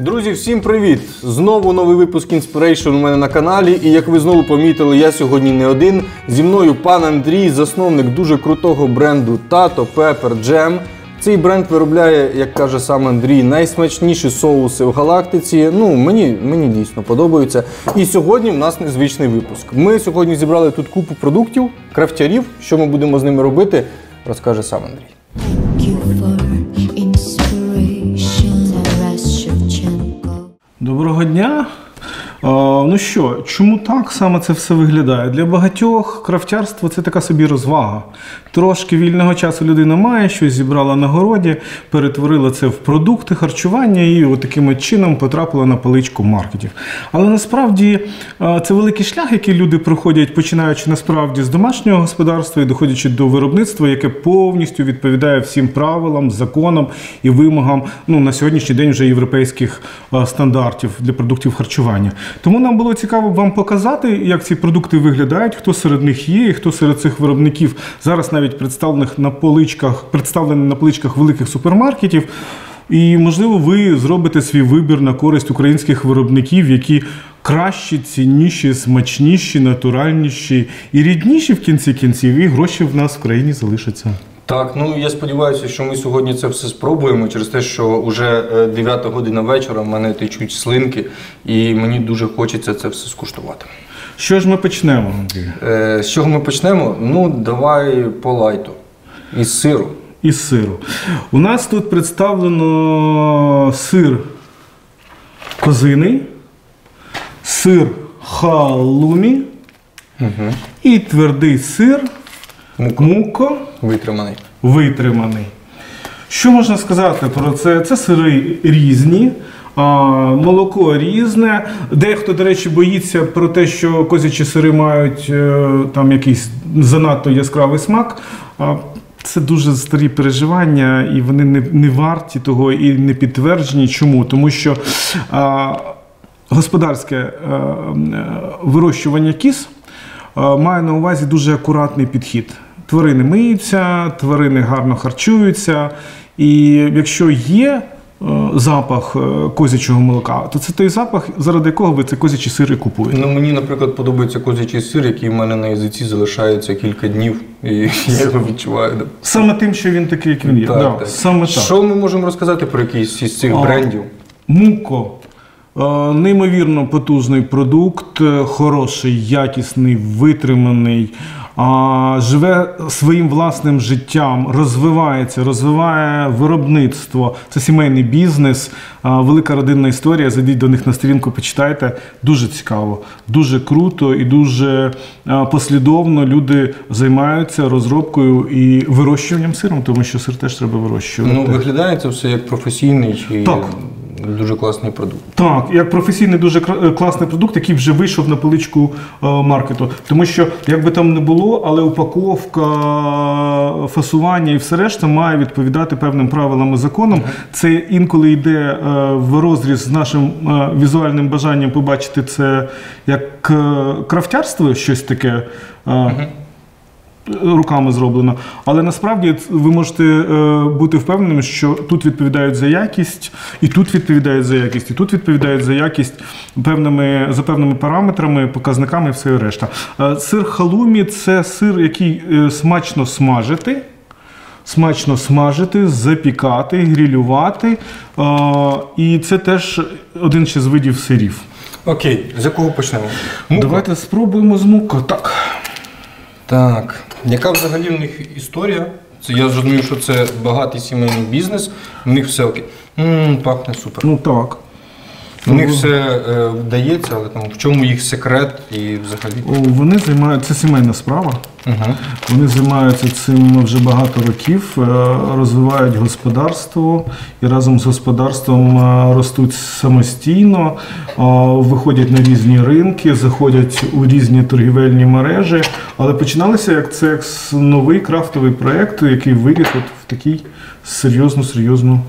Друзі, всім привіт! Знову новий випуск Inspiration у мене на каналі. І як ви знову помітили, я сьогодні не один. Зі мною пан Андрій, засновник дуже крутого бренду Tato Pepper Jam. Цей бренд виробляє, як каже сам Андрій, найсмачніші соуси в галактиці. Мені дійсно подобаються. І сьогодні в нас незвичний випуск. Ми сьогодні зібрали тут купу продуктів, крафтярів. Що ми будемо з ними робити, розкаже сам Андрій. Доброго дня! Ну що, чому так саме це все виглядає? Для багатьох крафтярство – це така собі розвага. Трошки вільного часу людина має, щось зібрала на городі, перетворила це в продукти харчування і от таким чином потрапила на поличку маркетів. Але насправді це великий шлях, який люди проходять, починаючи насправді з домашнього господарства і доходячи до виробництва, яке повністю відповідає всім правилам, законам і вимогам на сьогоднішній день вже європейських стандартів для продуктів харчування. Тому нам було цікаво вам показати, як ці продукти виглядають, хто серед них є, і хто серед цих виробників зараз навіть представлений на поличках великих супермаркетів. І, можливо, ви зробите свій вибір на користь українських виробників, які кращі, цінніші, смачніші, натуральніші і рідніші в кінці кінців, і гроші в нас в країні залишаться. Так, я сподіваюся, що ми сьогодні це все спробуємо через те, що вже 9 година вечора, в мене течуть слинки, і мені дуже хочеться це все скуштувати. Що ж ми почнемо, Андрій? З чого ми почнемо? Давай по лайту. Із сиру. Із сиру. У нас тут представлено сир козиний, сир халумі і твердий сир муко. Витриманий. Що можна сказати про це? Це сири різні, молоко різне. Дехто, до речі, боїться про те, що козячі сири мають там якийсь занадто яскравий смак. Це дуже старі переживання, і вони не варті того і не підтверджені. Чому? Тому що господарське вирощування кіз має на увазі дуже акуратний підхід. Тварини миються, тварини гарно харчуються, і якщо є запах козячого молока, то це той запах, заради якого ви цей козячий сир і купуєте. Мені, наприклад, подобається козячий сир, який в мене на язиці залишається кілька днів, і я його відчуваю. Саме тим, що він такий, як він є. Так. Саме так. Що ми можемо розказати про якийсь із цих брендів? Муко. Неймовірно потужний продукт, хороший, якісний, витриманий, живе своїм власним життям, розвиває виробництво. Це сімейний бізнес, велика родинна історія. Зайдіть до них на сторінку, почитайте. Дуже цікаво, дуже круто і дуже послідовно люди займаються розробкою і вирощуванням сиром, тому що сир теж треба вирощувати. Виглядає це все як професійний чи... Так. Дуже класний продукт. Так, як професійний дуже класний продукт, який вже вийшов на поличку маркету. Тому що, як би там не було, але упаковка, фасування і все решта має відповідати певним правилам і законам. Це інколи йде в розріз з нашим візуальним бажанням побачити це як крафтярство, щось таке. Руками зроблено. Але насправді ви можете бути впевненими, що тут відповідають за якість, і тут відповідають за якість, і тут відповідають за якість за певними параметрами, показниками і все решта. Сир халумі – це сир, який смачно смажити, запікати, грилювати. І це теж один ще з видів сирів. Окей, з якого почнемо? Давайте спробуємо з муко. Так. Яка взагалі в них історія? Я зрозумів, що це багатий сімейний бізнес, в них все окей. Пахне супер. Так. У них все вдається, але в чому їх секрет і взагалі? Вони займаються, це сімейна справа. Вони займаються цим вже багато років, розвивають господарство і разом з господарством ростуть самостійно, виходять на різні ринки, заходять у різні торгівельні мережі. Але починалося як новий крафтовий проєкт, який виріс в такий серйозну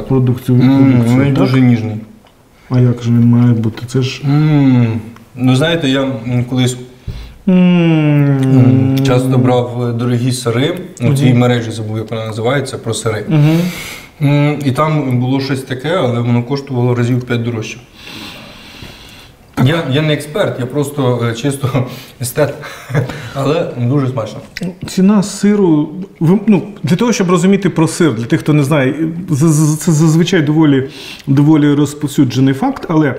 продукцію. Він дуже ніжний. А як же він має бути? Це ж... Знаєте, я колись часто брав дорогі сири, у цій мережі, забув, як вона називається, про сири. І там було щось таке, але воно коштувало разів 5 дорожче. Я не експерт, я просто чисто естет, але дуже смачно. Ціна сиру, для того, щоб розуміти про сир, для тих, хто не знає, це зазвичай доволі розповсюджений факт, але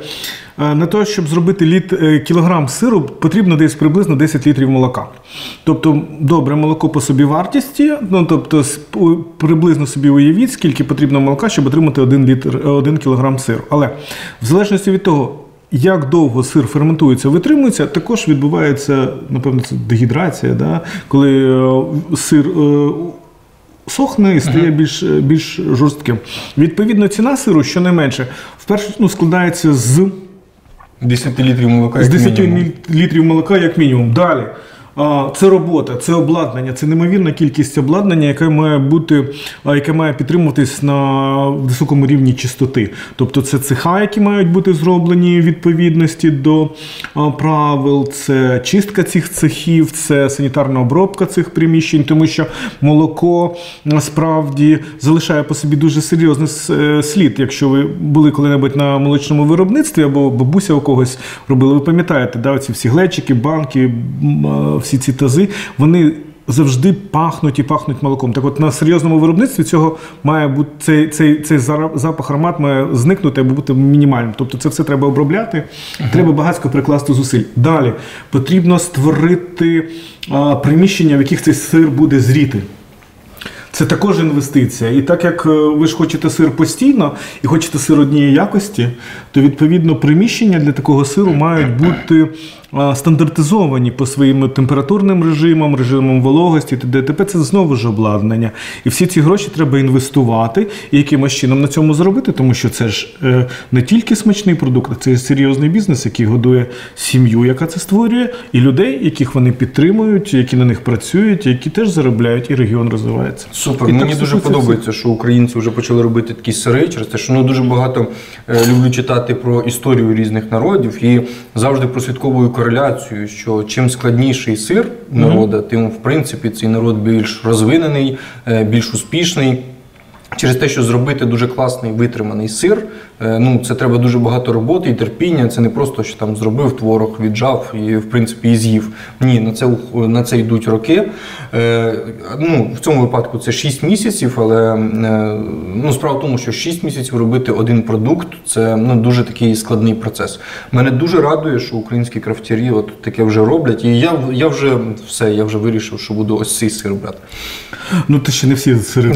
на те, щоб зробити кілограм сиру, потрібно десь приблизно 10 літрів молока. Тобто, добре молоко по собівартості, тобто приблизно собі уявіть, скільки потрібно молока, щоб отримати 1 кілограм сиру. Але в залежності від того, як довго сир ферментується, витримується, також відбувається, напевно, це дегідрація, да? Коли сир сохне і стає більш жорстким. Відповідно, ціна сиру, щонайменше, вперше складається з 10 літрів молока, з 10 літрів молока, як мінімум. Далі. Це робота, це обладнання, це неймовірна кількість обладнання, яке має підтримуватись на високому рівні чистоти. Тобто це цеха, які мають бути зроблені в відповідності до правил, це чистка цих цехів, це санітарна обробка цих приміщень, тому що молоко насправді залишає по собі дуже серйозний слід. Якщо ви були коли-небудь на молочному виробництві або бабуся у когось робила, ви пам'ятаєте, да, ці всі глечики, банки, всі ці тази, вони завжди пахнуть і пахнуть молоком. Так от на серйозному виробництві цього має бути, цей запах, аромат має зникнути або бути мінімальним. Тобто це все треба обробляти, треба багатько прикласти зусиль. Далі, потрібно створити приміщення, в яких цей сир буде зріти. Це також інвестиція. І так як ви ж хочете сир постійно і хочете сир однієї якості, то відповідно приміщення для такого сиру мають бути стандартизовані по своїм температурним режимам вологості, т.д. Це знову ж обладнання. І всі ці гроші треба інвестувати і якимось чином на цьому заробити, тому що це ж не тільки смачний продукт, а це серйозний бізнес, який годує сім'ю, яка це створює, і людей, яких вони підтримують, які на них працюють, які теж заробляють, і регіон розвивається. Супер. І мені дуже подобається, що українці вже почали робити такі сири, через те, що дуже багато люблю читати про історію різних народів і завжди прослідковую кореляцію, що чим складніший сир народу, тим, в принципі, цей народ більш розвинений, більш успішний. Через те, що зробити дуже класний витриманий сир, це треба дуже багато роботи і терпіння. Це не просто, що там зробив творог, віджав і, в принципі, і з'їв. Ні, на це йдуть роки. В цьому випадку це 6 місяців, але справа в тому, що 6 місяців робити один продукт – це дуже такий складний процес. Мене дуже радує, що українські крафтярі от таке вже роблять. І я вже вирішив, що буду ось цей сир брати. Ти ще не всі сири.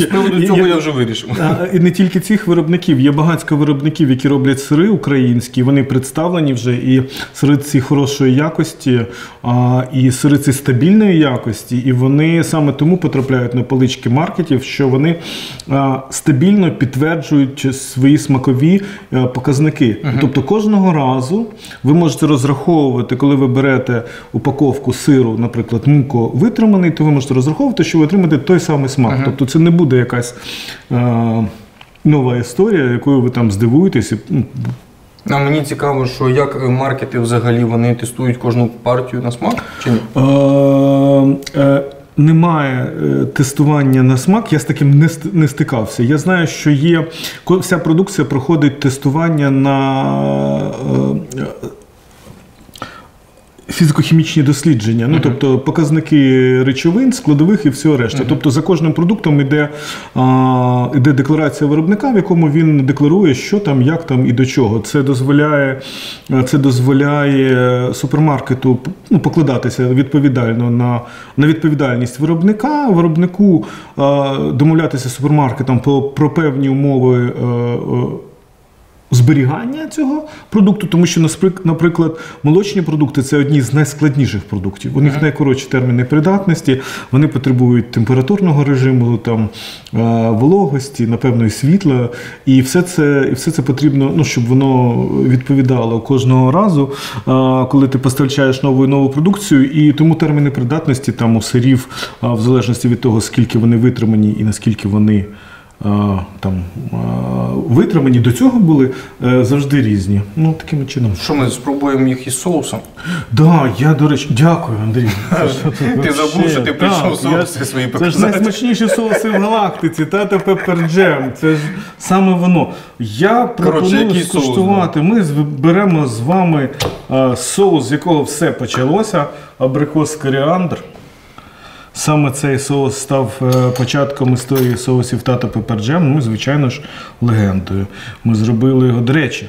З приводу цього я вже вирішив. І не тільки цих виробників. Є багатько виробників, які роблять сири українські. Вони представлені вже. І сири ці хорошої якості, і сири ці стабільної якості. І вони саме тому потрапляють на полички маркетів, що вони стабільно підтверджують свої смакові показники. Тобто кожного разу ви можете розраховувати, коли ви берете упаковку сиру, наприклад, муко витриманий, то ви можете розраховувати, що ви отримаєте той самий смак. Тобто це не буде якась нова історія, якою ви там здивуєтесь. А мені цікаво, що як маркети взагалі, вони тестують кожну партію на смак, чи ні? Немає тестування на смак, я з таким не стикався. Я знаю, що вся продукція проходить тестування на фізико-хімічні дослідження, тобто показники речовин, складових і всього решта. Тобто за кожним продуктом йде декларація виробника, в якому він декларує, що там, як там і до чого. Це дозволяє супермаркету покладатися відповідально на відповідальність виробнику домовлятися з супермаркетом про певні умови зберігання цього продукту, тому що, наприклад, молочні продукти – це одні з найскладніших продуктів. У них найкоротші терміни придатності, вони потребують температурного режиму, вологості, напевно, і світла. І все це потрібно, щоб воно відповідало кожного разу, коли ти постачаєш нову продукцію. І тому терміни придатності у сирів, в залежності від того, скільки вони витримані і наскільки вони витримані, до цього були завжди різні. Ну, таким чином. Що, ми спробуємо їх із соусом? Да, я, до речі, дякую, Андрій. Ти забув, що ти прийшов соуси свої Це показати. ж найсмачніші соуси в галактиці, Тато Пеппер Джем. Це ж саме воно. Я пропоную який соус, скуштувати. Ми беремо з вами соус, з якого все почалося, абрикос коріандр. Саме цей соус став початком історії соусів Тато Пеппер Джем, ну, звичайно ж, легендою. Ми зробили його, до речі,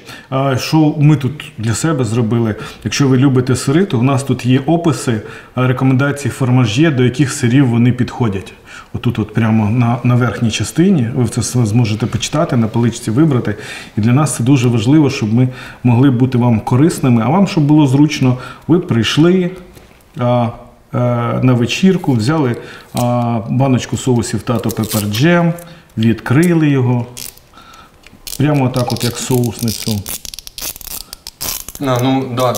що ми тут для себе зробили? Якщо ви любите сири, то у нас тут є описи рекомендацій формаж'є, до яких сирів вони підходять. Отут от прямо на верхній частині, ви це зможете почитати, на поличці вибрати. І для нас це дуже важливо, щоб ми могли бути вам корисними, а вам, щоб було зручно, ви прийшли на вечірку, взяли баночку соусів Тато Пеппер Джем, відкрили його, прямо так от як соусницю.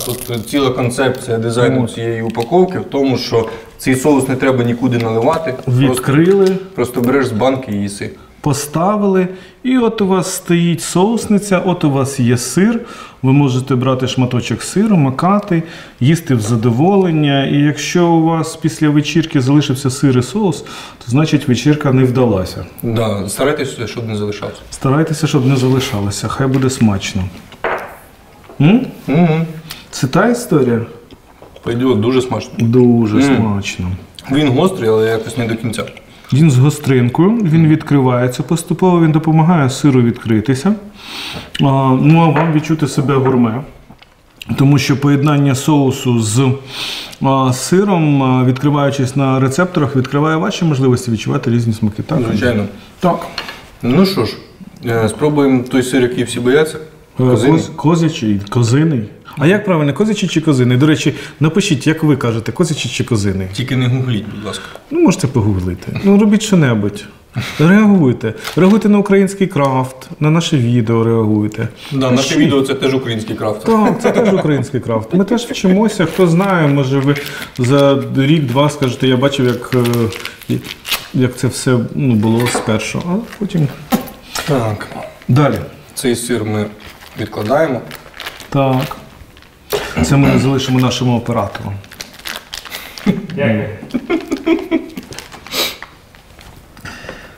Тут ціла концепція дизайну цієї упаковки в тому, що цей соус не треба нікуди наливати. Відкрили. Просто береш з банки і їси. Поставили, і от у вас стоїть соусниця, от у вас є сир, ви можете брати шматочок сиру, макати, їсти в задоволення, і якщо у вас після вечірки залишився сир і соус, то значить вечірка не вдалася. Да, старайтеся, щоб не залишався. Старайтеся, щоб не залишалося, хай буде смачно. Це та історія? Пойдет, дуже смачно. Дуже смачно. Він гострий, але якось не до кінця. Він з гостринкою, він відкривається поступово, він допомагає сиру відкритися. Ну а вам відчути себе гурме. Тому що поєднання соусу з сиром, відкриваючись на рецепторах, відкриває ваші можливості відчувати різні смаки. Так? Звичайно. Так. Ну що ж, спробуємо той сир, який всі бояться. Козячий, козиний. А як правильно, козячий чи козиний? До речі, напишіть, як ви кажете, козячий чи козиний? Тільки не гугліть, будь ласка. Ну, можете погуглити. Ну, робіть що-небудь. Реагуйте. Реагуйте на український крафт, на наше відео реагуйте. Да, наше відео це теж український крафт. Так, це теж український крафт. Ми теж вчимося, хто знає, може ви за рік-два скажете, я бачив, як це все було спершу, а потім... Так. Далі. Цей сир ми відкладаємо. Так. Це ми залишимо нашому оператору.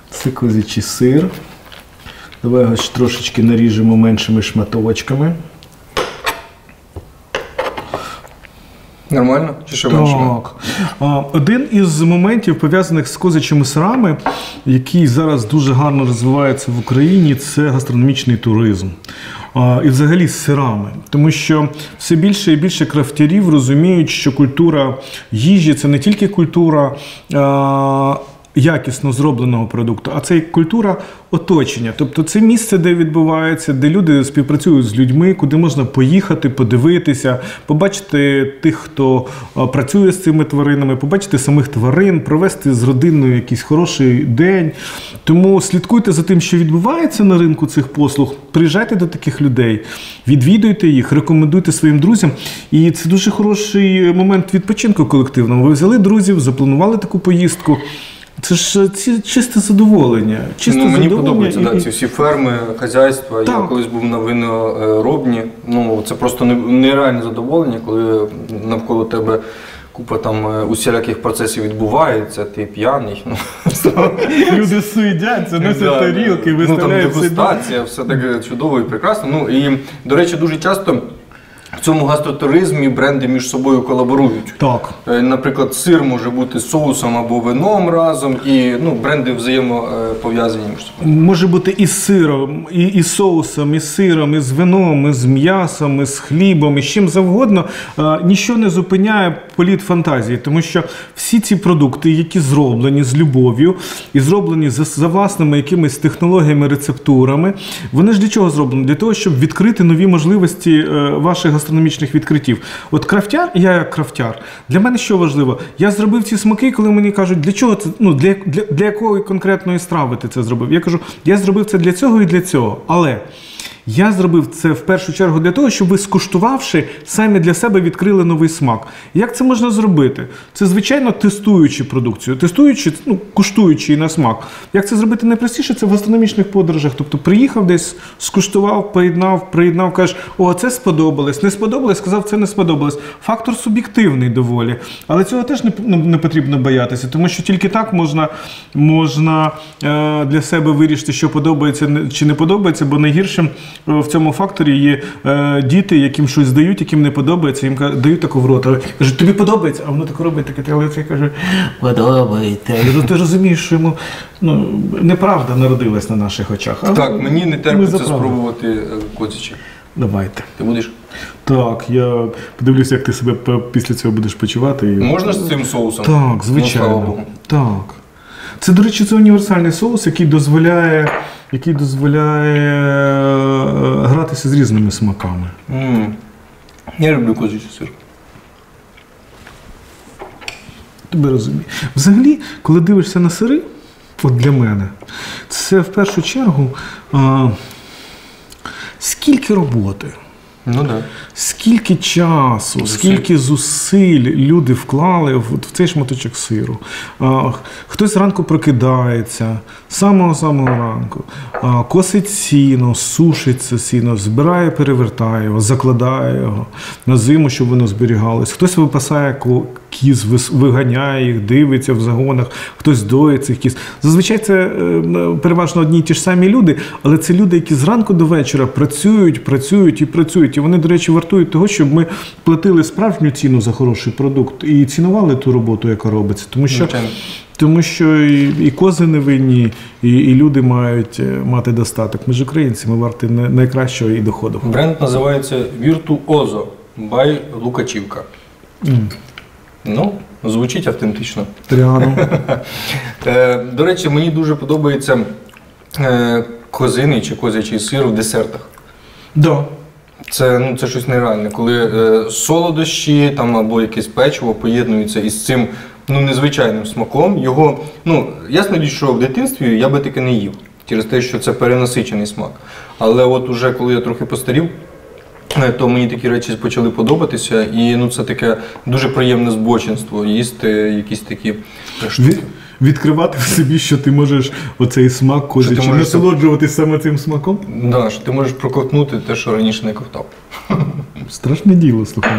Це козячий сир. Давай його трошечки наріжемо меншими шматочками. Нормально? Чи ще менше? Так. Один із моментів, пов'язаних з козячими сирами, який зараз дуже гарно розвивається в Україні, це гастрономічний туризм. І взагалі з сирами. Тому що все більше і більше крафтярів розуміють, що культура їжі – це не тільки культура якісно зробленого продукту, а це і культура оточення. Тобто це місце, де відбувається, де люди співпрацюють з людьми, куди можна поїхати, подивитися, побачити тих, хто працює з цими тваринами, побачити самих тварин, провести з родиною якийсь хороший день. Тому слідкуйте за тим, що відбувається на ринку цих послуг, приїжджайте до таких людей, відвідуйте їх, рекомендуйте своїм друзям. І це дуже хороший момент відпочинку колективного. Ви взяли друзів, запланували таку поїздку. Це ж чисте задоволення. Мені подобаються ці всі ферми, хазяйства. Я колись був на виноробні. Це просто нереальне задоволення, коли навколо тебе купа там усіляких процесів відбувається, ти п'яний. Люди сидять, носять тарілки, виставляють собі. Дегустація, все таке чудово і прекрасно. І, до речі, дуже часто в цьому гастротуризмі бренди між собою колаборують. Так. Наприклад, сир може бути з соусом або вином разом, і бренди взаємопов'язані між собою. Може бути і з сиром, і з соусом, і з сиром, і з вином, і з м'ясом, і з хлібом, і з чим завгодно. Ніщо не зупиняє політ фантазії, тому що всі ці продукти, які зроблені з любов'ю і зроблені за власними якимись технологіями, рецептурами, вони ж для чого зроблені? Для того, щоб відкрити нові можливості ваших гастрономічних відкриттів. От крафтяр, я як крафтяр, для мене що важливо? Я зробив ці смаки, коли мені кажуть, для чого це, для якої конкретної страви ти це зробив? Я кажу, я зробив це для цього і для цього. Але Я зробив це в першу чергу для того, щоб ви, скуштувавши, самі для себе відкрили новий смак. Як це можна зробити? Це, звичайно, тестуючи продукцію, тестуючи, куштуючи її на смак. Як це зробити найпростіше? Це в гастрономічних подорожах. Тобто приїхав десь, скуштував, приєднав, кажеш, о, це сподобалось, не сподобалось, сказав, це не сподобалось. Фактор суб'єктивний доволі. Але цього теж не потрібно боятися, тому що тільки так можна для себе вирішити, що подобається чи не подобається, бо найгіршим в цьому факторі є діти, яким щось дають, яким не подобається, їм дають таку в рот. Кажуть, тобі подобається? А воно так робить, таке лице, і каже, подобається. І ти розумієш, що йому неправда народилась на наших очах. Так, мені не терпиться спробувати козячі. Давайте. Ти будеш? Так, я подивлюся, як ти себе після цього будеш почувати. Можна з цим соусом? Так, звичайно. Слава Богу. Так. Це, до речі, це універсальний соус, який дозволяє гратися з різними смаками. Я люблю козячий сир. Тебе розумію. Взагалі, коли дивишся на сири, от для мене, це в першу чергу скільки роботи. Ну так. Скільки часу, скільки зусиль люди вклали в цей шматочок сиру. Хтось зранку прокидається, з самого ранку, косить сіно, сушить це сіно, збирає, перевертає його, закладає його на зиму, щоб воно зберігалось. Хтось випасає кіз, виганяє їх, дивиться в загонах, хтось доїть цих кіз. Зазвичай це переважно одні й ті ж самі люди, але це люди, які зранку до вечора працюють. І вони, до речі, вартують того, щоб ми платили справжню ціну за хороший продукт і цінували ту роботу, яка робиться. Тому що і кози не винні, і люди мають мати достаток. Ми ж українці, ми варті найкращого і доходу. Бренд називається Virtuoso by Лукачівка. Звучить автентично. Тряно. До речі, мені дуже подобається козиний чи козячий сир в десертах. Да. Це щось нереальне, коли солодощі там, або якесь печиво поєднуються із цим незвичайним смаком. Його, ясно річ, що в дитинстві я би таки не їв, через те, що це перенасичений смак. Але от уже коли я трохи постарів, то мені такі речі почали подобатися, і це таке дуже приємне збочинство, їсти якісь такі штуки. Відкривати в собі, що ти можеш оцей смак козячий, насолоджуватись саме цим смаком? Так, що ти можеш проковтнути те, що раніше не ковтав. Страшне діло, слухай.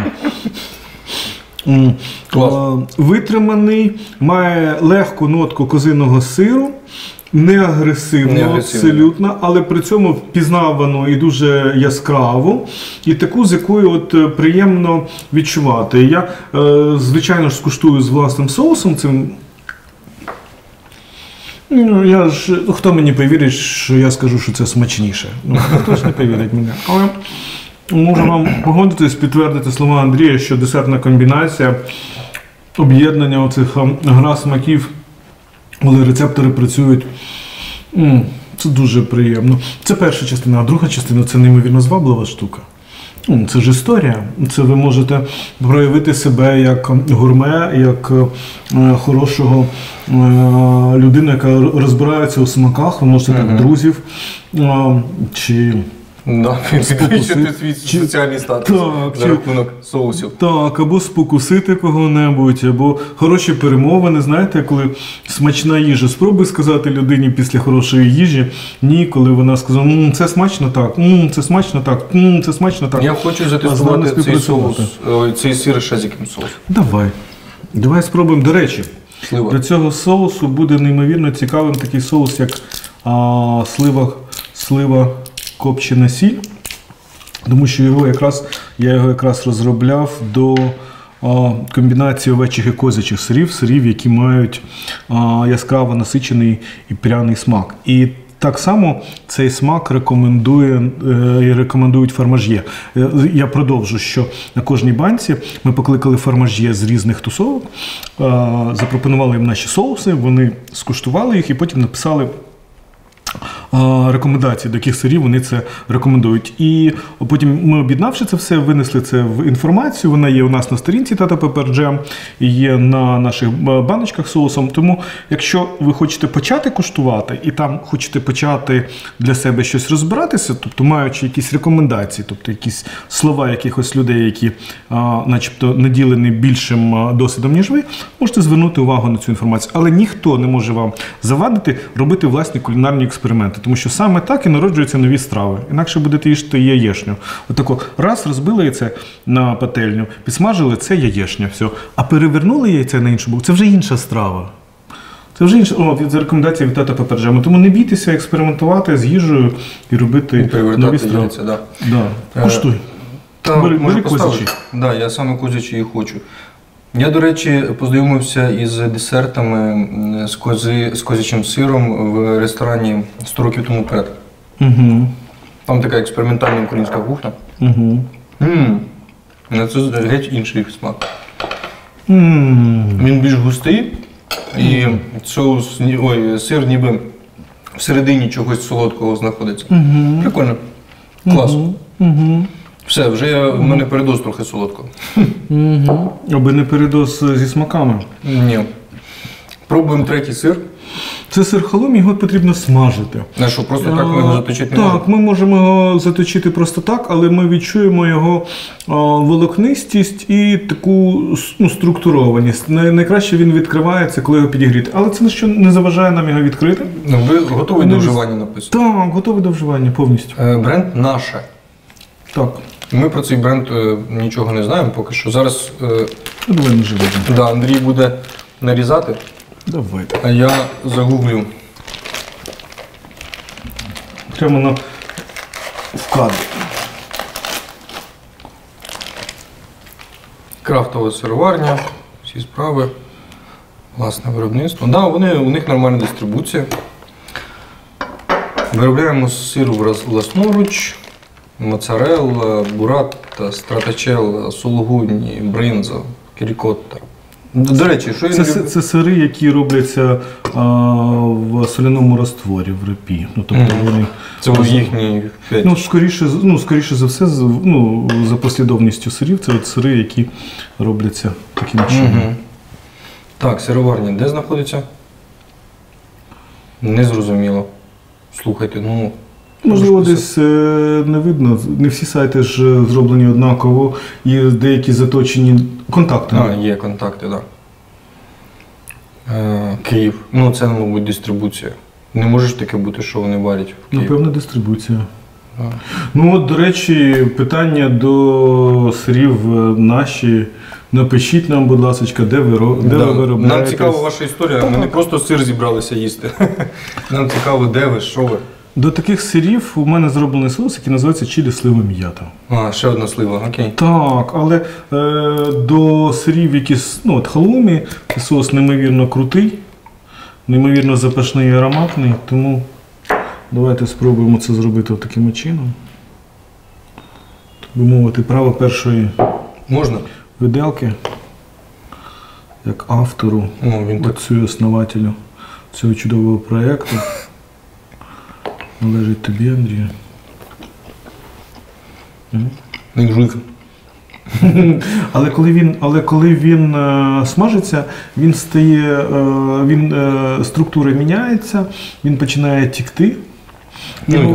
Витриманий, має легку нотку козиного сиру, не агресивно абсолютно, але при цьому впізнавано і дуже яскраво, і таку, з якою приємно відчувати. Я, звичайно ж, скуштую з власним соусом цим. Хто мені повірить, що я скажу, що це смачніше? Хто ж не повірить мені. Але можу вам погодитись, підтвердити слова Андрія, що десертна комбінація, об'єднання оцих гра смаків, коли рецептори працюють, це дуже приємно. Це перша частина, а друга частина – це неймовірно зваблива штука. Це ж історія. Це ви можете проявити себе як гурме, як хорошого людину, яка розбирається у смаках, ви можете так друзів чи... Підвищити свій соціальний статус за рахунок соусів. Так, або спокусити кого-небудь, або хороші перемовини. Знаєте, коли смачна їжа. Спробуй сказати людині після хорошої їжі ні, коли вона сказала, це смачно так, це смачно так, це смачно так. Я хочу затестувати цей сир ще з яким соусом. Давай спробуємо. До речі, до цього соусу буде неймовірно цікавим такий соус, як слива копчена сіль, тому що я його якраз розробляв до комбінації овечих і козячих сирів, які мають яскраво насичений і пряний смак. І так само цей смак рекомендують фармаж'є. Я продовжу, що на кожній банці ми покликали фармаж'є з різних тусовок, запропонували їм наші соуси, вони скуштували їх і потім написали рекомендацій, до яких сирів вони це рекомендують. І потім ми, об'єднавши це все, винесли це в інформацію. Вона є у нас на сторінці Tata Pepper Jam, і є на наших баночках з соусом. Тому, якщо ви хочете почати куштувати і там хочете почати для себе щось розбиратися, тобто маючи якісь рекомендації, тобто якісь слова якихось людей, які начебто наділені більшим досвідом, ніж ви, можете звернути увагу на цю інформацію. Але ніхто не може вам завадити робити власні кулінарні експерименти, тому що саме так і народжуються нові страви. Інакше будете їсти яєшню. Отако раз розбили яйце на пательню, підсмажили, це яєшня, все. А перевернули яйце на іншу боку, це вже інша страва. Це вже інша, це рекомендація від Tata Pepper Jam. Тому не бійтеся експериментувати з їжею і робити нові страви. Яйця, да. Да. Куштуй. Бери козячий. Да, я саме козячий і хочу. Я, до речі, познайомився із десертами з козячим сиром в ресторані 100 років тому вперед. Угу. Там така експериментальна українська кухня. Угу. Це геть інший смак. Він більш густий, і сир ніби всередині чогось солодкого знаходиться. Прикольно. Клас. Все, вже в мене передоз трохи солодкого. Аби не передоз зі смаками. Ні. Пробуємо третій сир. Це сир халумі, його потрібно смажити. А що, просто так ми його заточити не можемо? Так, ми можемо його заточити просто так, але ми відчуємо його волокнистість і таку структурованість. Найкраще він відкривається, коли його підігріти. Але це не заважає нам його відкрити. Ви готові до вживання написано? Так, готові до вживання повністю. Бренд «Наше». Так. Ми про цей бренд нічого не знаємо поки що. Зараз Давай не Андрій буде нарізати. Давайте. А я загуглю. Прямо в кадрі. Крафтова сироварня, всі справи, власне виробництво. Да, у них нормальна дистрибуція. Виробляємо сир власноруч, моцарелла, бурата, стратачелла, сулугуні, бринза, рікотта. До речі, що це сири, які робляться в соляному ростворі, в репі. Це їхні скоріше за все, за послідовністю сирів, це сири, які робляться таким чином. Так, сироварня де знаходиться? Незрозуміло. Слухайте, можливо, десь не видно. Не всі сайти ж зроблені однаково, і деякі заточені контакти. Є контакти, так. Київ. Це, мабуть, дистрибуція. Не може ж таке бути, що вони варять в Києві? Напевно, дистрибуція. До речі, питання до сирів наші. Напишіть нам, будь ласка, де ви виробляєте. Нам цікава ваша історія, ми не просто сир зібралися їсти. Нам цікаво, де ви, що ви. До таких сирів у мене зроблений соус, який називається чилі слива м'ята. Ще одна слива, окей. Так, але до сирів, які халумі, соус неймовірно крутий, неймовірно запашний і ароматний, тому давайте спробуємо це зробити таким чином. Так би мовити, право першої виделки, як автору, основателю цього чудового проєкту. Належить тобі, Андрію. Але коли він смажиться, структура міняється, він починає тікти.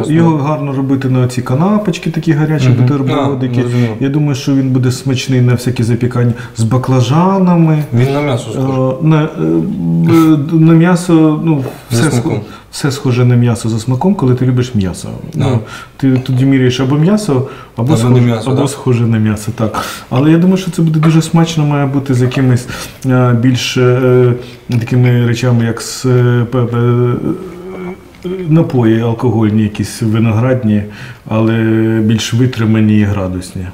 Його гарно робити на ці канапочки, такі гарячі бутербродики. Я думаю, що він буде смачний на всякі запікання з баклажанами. Він на м'ясо схоже. На м'ясо, все схоже на м'ясо за смаком, коли ти любиш м'ясо. Ти тоді міряєш або м'ясо, або схоже на м'ясо. Так. Але я думаю, що це буде дуже смачно, має бути з якимись більш такими речами, як напої алкогольні, якісь виноградні, але більш витримані і градусні.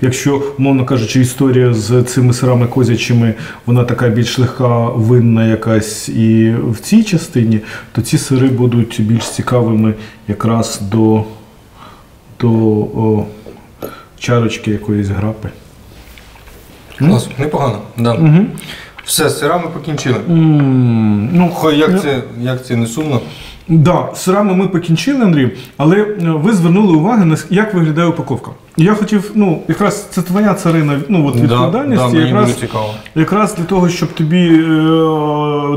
Якщо, умовно кажучи, історія з цими сирами козячими, вона така більш легка, винна якась і в цій частині, то ці сири будуть більш цікавими якраз до чарочки якоїсь грапи. Клас, непогано. Да. Все, з сирами покінчили. Ну, Хой, як це не сумно? Да, з сирами ми покінчили, Андрій, але ви звернули увагу, на як виглядає упаковка. Я хотів, якраз це твоя царина, відповідальність, да, мені дуже цікаво. Якраз для того, щоб тобі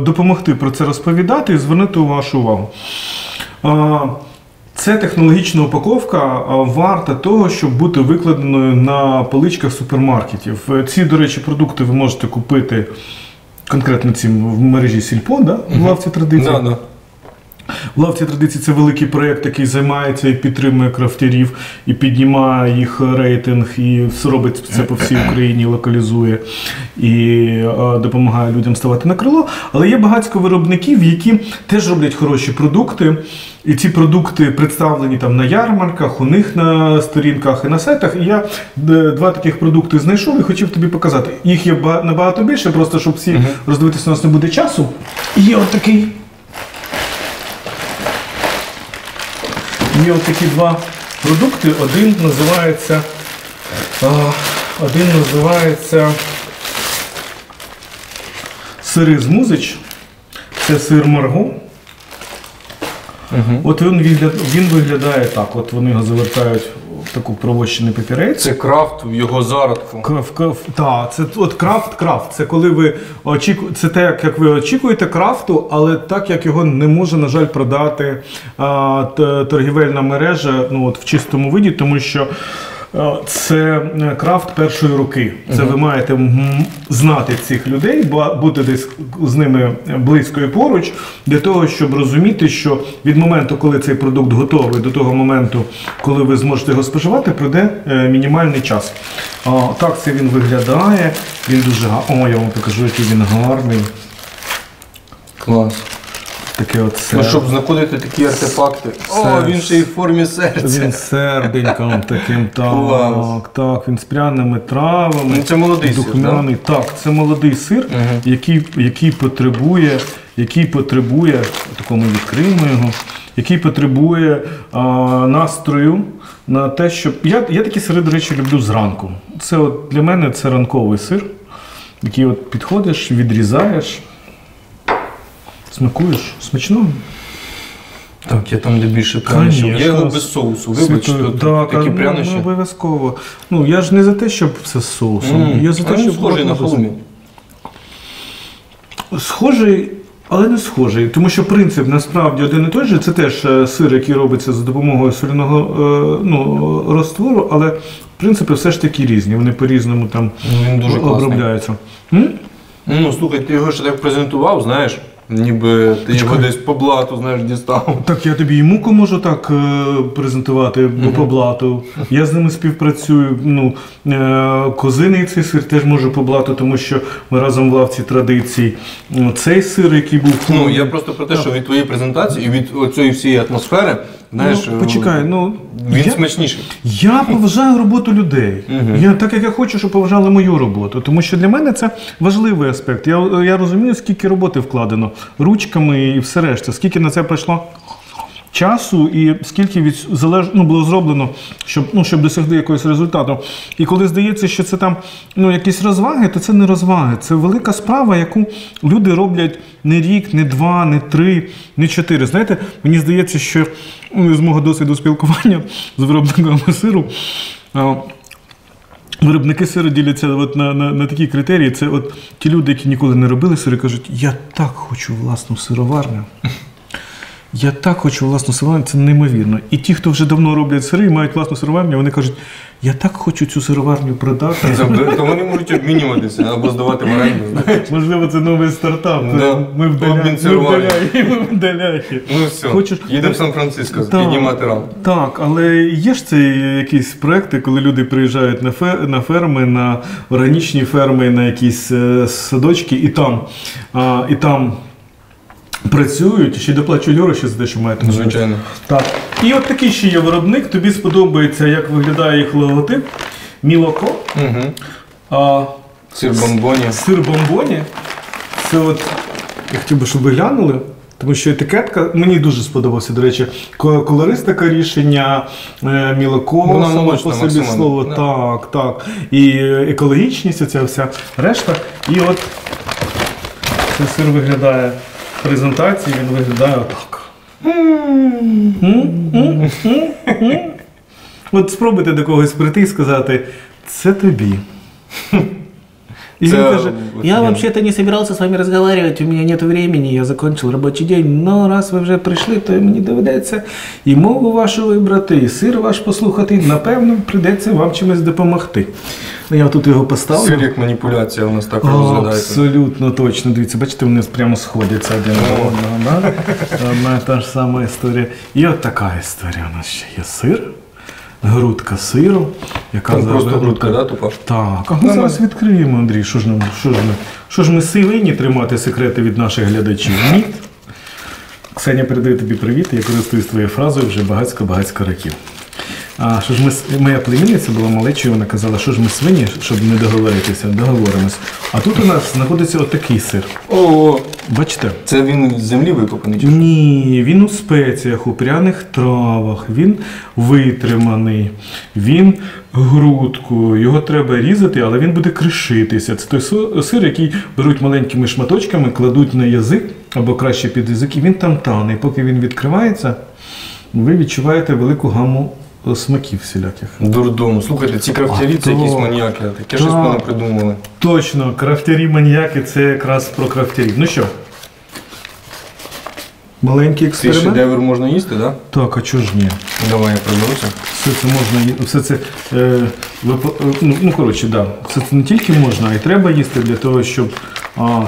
допомогти про це розповідати і звернути вашу увагу. Це технологічна упаковка варта того, щоб бути викладеною на поличках супермаркетів. Ці, до речі, продукти ви можете купити конкретно в мережі Сільпо, да? В лавці традицій. Да. В лавці традицій це великий проєкт, який займається і підтримує крафтярів, і піднімає їх рейтинг, і робить це по всій Україні, локалізує і допомагає людям ставати на крило. Але є багатько виробників, які теж роблять хороші продукти. І ці продукти представлені там на ярмарках, у них на сторінках і на сайтах. І я два таких продукти знайшов і хотів тобі показати. Їх є набагато більше, просто щоб всі роздивитися, у нас не буде часу. Є отакий. Є такі два продукти. Один називається сири з Музич. Це сир Марго. От він виглядає так. От вони його завертають в таку провощений папірець. Це крафт в його зародку. Так, це от крафт. Це коли ви очікуєте, це те, як ви очікуєте крафту, але так, як його не може, на жаль, продати торгівельна мережа в чистому виді, тому що це крафт першої руки. Це ви маєте знати цих людей, бути десь з ними близько і поруч, для того, щоб розуміти, що від моменту, коли цей продукт готовий, до того моменту, коли ви зможете його споживати, пройде мінімальний час. Так це він виглядає. Він дуже гарний. О, я вам покажу, який він гарний. Клас. Таке от серце. Щоб знаходити такі артефакти. О, він ще й в формі серця. Він серденьком таким, Клас. так, він з пряними травами. Це молодий сир, духмяний. Так, це молодий сир, який потребує, такому відкриємо його, який потребує настрою на те, щоб... Я такі сири, до речі, люблю зранку. Це от для мене це ранковий сир, який от підходиш, відрізаєш, смакуєш. Смачно? Так, я там де більше прянощів. Я його без соусу. Вибач, що такі прянощі. Обов'язково. Я ж не за те, щоб все з соусом. Я за те, щоб схожий на халумі. Схожий, але не схожий. Тому що принцип насправді один і той же. Це теж сир, який робиться за допомогою соляного розтвору, але принципи все ж таки різні. Вони по-різному там обробляються. Слухай, ти його ще так презентував, знаєш? Ніби ти його десь по блату, знаєш, дістав. Так, я тобі і муку можу так презентувати, по блату. Я з ними співпрацюю. Козиний цей сир теж можу по блату, тому що ми разом в лавці традицій. Цей сир, який був... Я просто про те, що від твоєї презентації і від цієї всієї атмосфери, знаєш, почекай, він смачніший. Я поважаю роботу людей. Так як я хочу, щоб поважали мою роботу. Тому що для мене це важливий аспект. Я розумію, скільки роботи вкладено ручками і все решта, скільки на це пройшло часу і скільки було зроблено, щоб досягти якогось результату. І коли здається, що це там якісь розваги, то це не розваги. Це велика справа, яку люди роблять не рік, не два, не три, не чотири. Знаєте, мені здається, що з мого досвіду спілкування з виробниками сиру, виробники сиру діляться на такі критерії. Це от ті люди, які ніколи не робили сири, кажуть, я так хочу власну сироварню. Я так хочу власну сироварню, це неймовірно. І ті, хто вже давно роблять сири і мають власну сироварню, вони кажуть, я так хочу цю сироварню продати. То вони можуть обмінюватися або здавати в оренду. Можливо, це новий стартап. Ми в Даляхі. Все, їдемо в Сан-Франциско піднімати ран. Так, але є ж це якісь проекти, коли люди приїжджають на ферми, на органічні ферми, на якісь садочки, і там працюють, і ще й доплачують гроші за те, що мають. Звичайно. Так. І от такий ще є виробник, тобі сподобається, як виглядає їх логотип. Мілоко. Сир бомбоні. Сир бомбоні. Це от, я хотів би, щоб ви глянули, тому що етикетка, мені дуже сподобався, до речі, колористика рішення, Мілоко, само по собі слово, так. І екологічність, оця вся решта. І от цей сир виглядає в презентації, він виглядає отак. От спробуйте до когось прийти і сказати, це тобі. И он каже, я вообще-то не собирался с вами разговаривать, у меня нет времени, я закончил рабочий день, но раз ви вже прийшли, то мені доведеться і мову вашу вибрати, і сир ваш послухати, напевно, прийдеться вам чимось допомогти. Я тут його поставлю. Сир як маніпуляція у нас так розглядається. Абсолютно точно. Дивіться, бачите, вони прямо сходяться один до одного. Да? Одна і та ж сама історія. І от така історія у нас ще є сир. Грудка сиру, яка Там просто грудка, да, тупа? Так, а ми зараз відкриємо, Андрій. Що ж ми силені тримати секрети від наших глядачів? Ні. Ксеня передає тобі привіт, я користуюсь твоєю фразою вже багацько років. А що ж моя племінниця була малечою, вона казала, що ж ми свині, щоб не договоритися, договоримось. А тут у нас знаходиться отакий сир. О, бачите? Це він з землі викопаний? Ні, він у спеціях, у пряних травах, він витриманий, він грудкою, його треба різати, але він буде кришитися. Це той сир, який беруть маленькими шматочками, кладуть на язик, або краще під язик, і він там тане. І поки він відкривається, ви відчуваєте велику гаму смаків всіляких. Дурдом. Слухайте, ці крафтярі це якісь маніяки. Таке щось вони придумали. Точно, крафтярі-маніяки це якраз про крафтярів. Ну що? Маленький експеримент. Цей шедевр можна їсти, так? Да? Так, а чого ж ні? Давай я приберуся. Все це можна, все це, коротше, да. Все це не тільки можна, а й треба їсти для того, щоб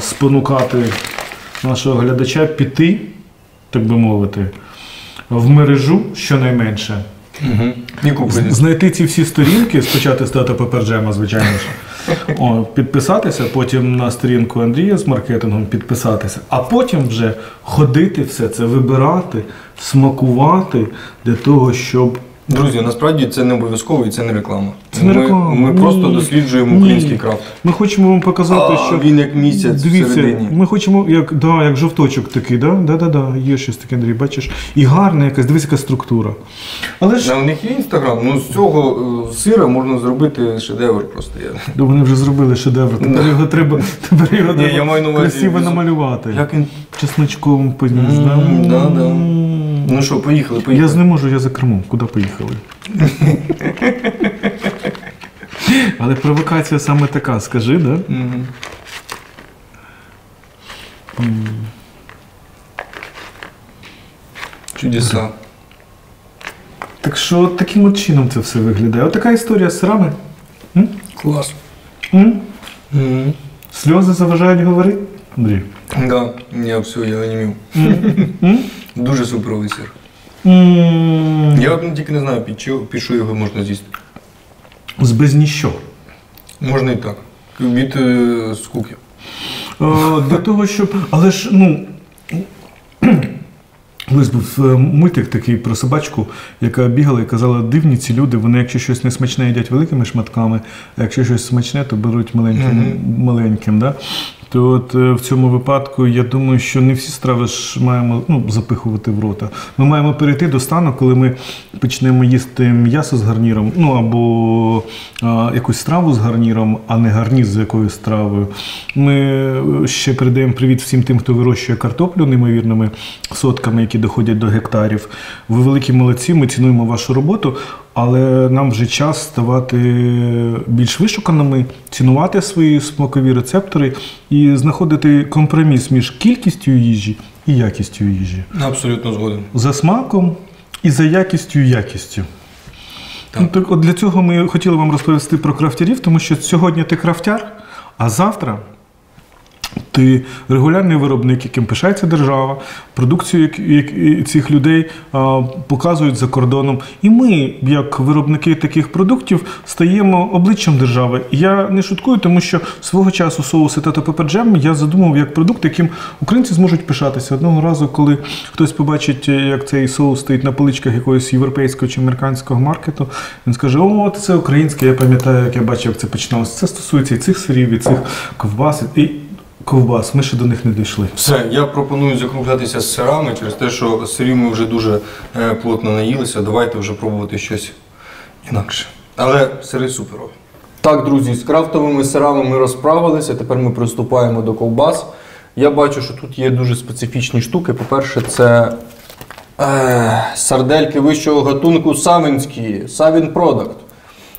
спонукати нашого глядача піти, так би мовити, в мережу щонайменше. Знайти ці всі сторінки, спочатку з Тато Пепер Джема, звичайно ж, підписатися, потім на сторінку Андрія з маркетингом підписатися, а потім вже ходити все це, вибирати, смакувати для того, щоб... Друзі, насправді це не обов'язково і це не реклама. Це не реклама. Ми просто досліджуємо український крафт. Ми хочемо вам показати, що... він як місяць всередині. Ми хочемо, як жовточок такий, да? Є щось таке, Андрій, бачиш? І гарна якась, дивись, яка структура. Але ж... У них є інстаграм, з цього сира можна зробити шедевр просто. Вони вже зробили шедевр, тепер його треба красиво намалювати. Як він? Чесночком поніс, да? Ну що, поїхали. Я не можу, я за кермом. Куди поїхали? Але провокація саме така, скажи, да? Чудеса. Так що таким от чином це все виглядає. Отака історія з сирами. Клас. Сльози заважають говорити, Андрій? Да, я онімів. Дуже суперовий сир. Я тільки не знаю, під що його можна з'їсти. Без ніщо. Можна і так. Від скуки. Для того, щоб... Але ж, колись був мультик такий про собачку, яка бігала і казала, дивні ці люди, вони якщо щось не смачне їдять великими шматками, а якщо щось смачне, то беруть маленьким. Да? То от в цьому випадку я думаю, що не всі страви ж маємо запихувати в рота. Ми маємо перейти до стану, коли ми почнемо їсти м'ясо з гарніром, або якусь страву з гарніром, а не гарнір з якоюсь стравою. Ми ще передаємо привіт всім тим, хто вирощує картоплю неймовірними сотками, які доходять до гектарів. Ви великі молодці, ми цінуємо вашу роботу. Але нам вже час ставати більш вишуканими, цінувати свої смакові рецептори і знаходити компроміс між кількістю їжі і якістю їжі. Абсолютно згоден. За смаком і за якістю і якістю. Так, от для цього ми хотіли вам розповісти про крафтярів, тому що сьогодні ти крафтяр, а завтра ти регулярний виробник, яким пишається держава, продукцію цих людей показують за кордоном. І ми, як виробники таких продуктів, стаємо обличчям держави. Я не шуткую, тому що свого часу соуси Тато Пепер Джем я задумав як продукт, яким українці зможуть пишатися. Одного разу, коли хтось побачить, як цей соус стоїть на поличках якогось європейського чи американського маркету, він скаже, о, це українське, я пам'ятаю, як я бачив, як це починалося. Це стосується і цих сирів, і цих ковбас, ми ще до них не дійшли. Все, я пропоную закруглятися з сирами, через те, що сирів ми вже дуже плотно наїлися, давайте вже пробувати щось інакше. Але сири суперові. Так, друзі, з крафтовими сирами ми розправилися, тепер ми приступаємо до ковбас. Я бачу, що тут є дуже специфічні штуки. По-перше, це сардельки вищого гатунку савинські, Савін Продакт.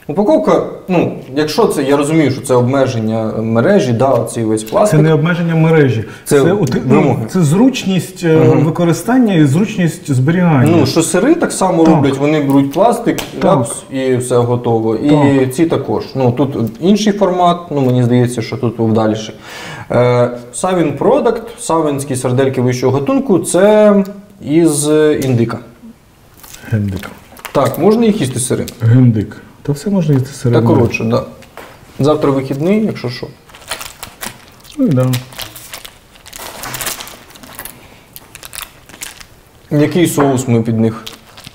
Упаковка, ну, якщо це, я розумію, що це обмеження мережі, да, цей весь пластик. Це не обмеження мережі. Це вимоги. Це зручність використання і зручність зберігання. Ну, що сири так само роблять, вони беруть пластик, ляпс, і все готово. І ці також. Ну, тут інший формат, ну, мені здається, що тут був далі. Савін Продакт, савинські сардельки вищого гатунку, це із індика. Гендик. Так, можна їх їсти сири? Гендик. Та все можна їсти сири. Так, коротше, так. Да. Завтра вихідний, якщо що. Ну, да. Який соус ми під них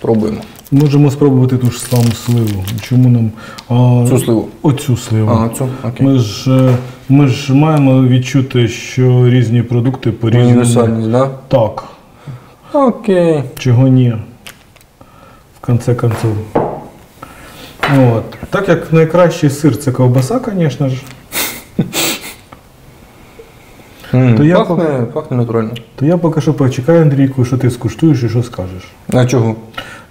пробуємо? Можемо спробувати ту ж саму сливу. Чому нам... Цю сливу? Оцю сливу. А, цю? Окей. Ми ж маємо відчути, що різні продукти по-різному... Універсальність, так? Да? Так. Окей. Чого ні? В конце концов. От. Так як найкращий сир це ковбаса, звісно ж. Пахне натурально. То я поки що почекаю, Андрійку, що ти скуштуєш і що скажеш. А чого?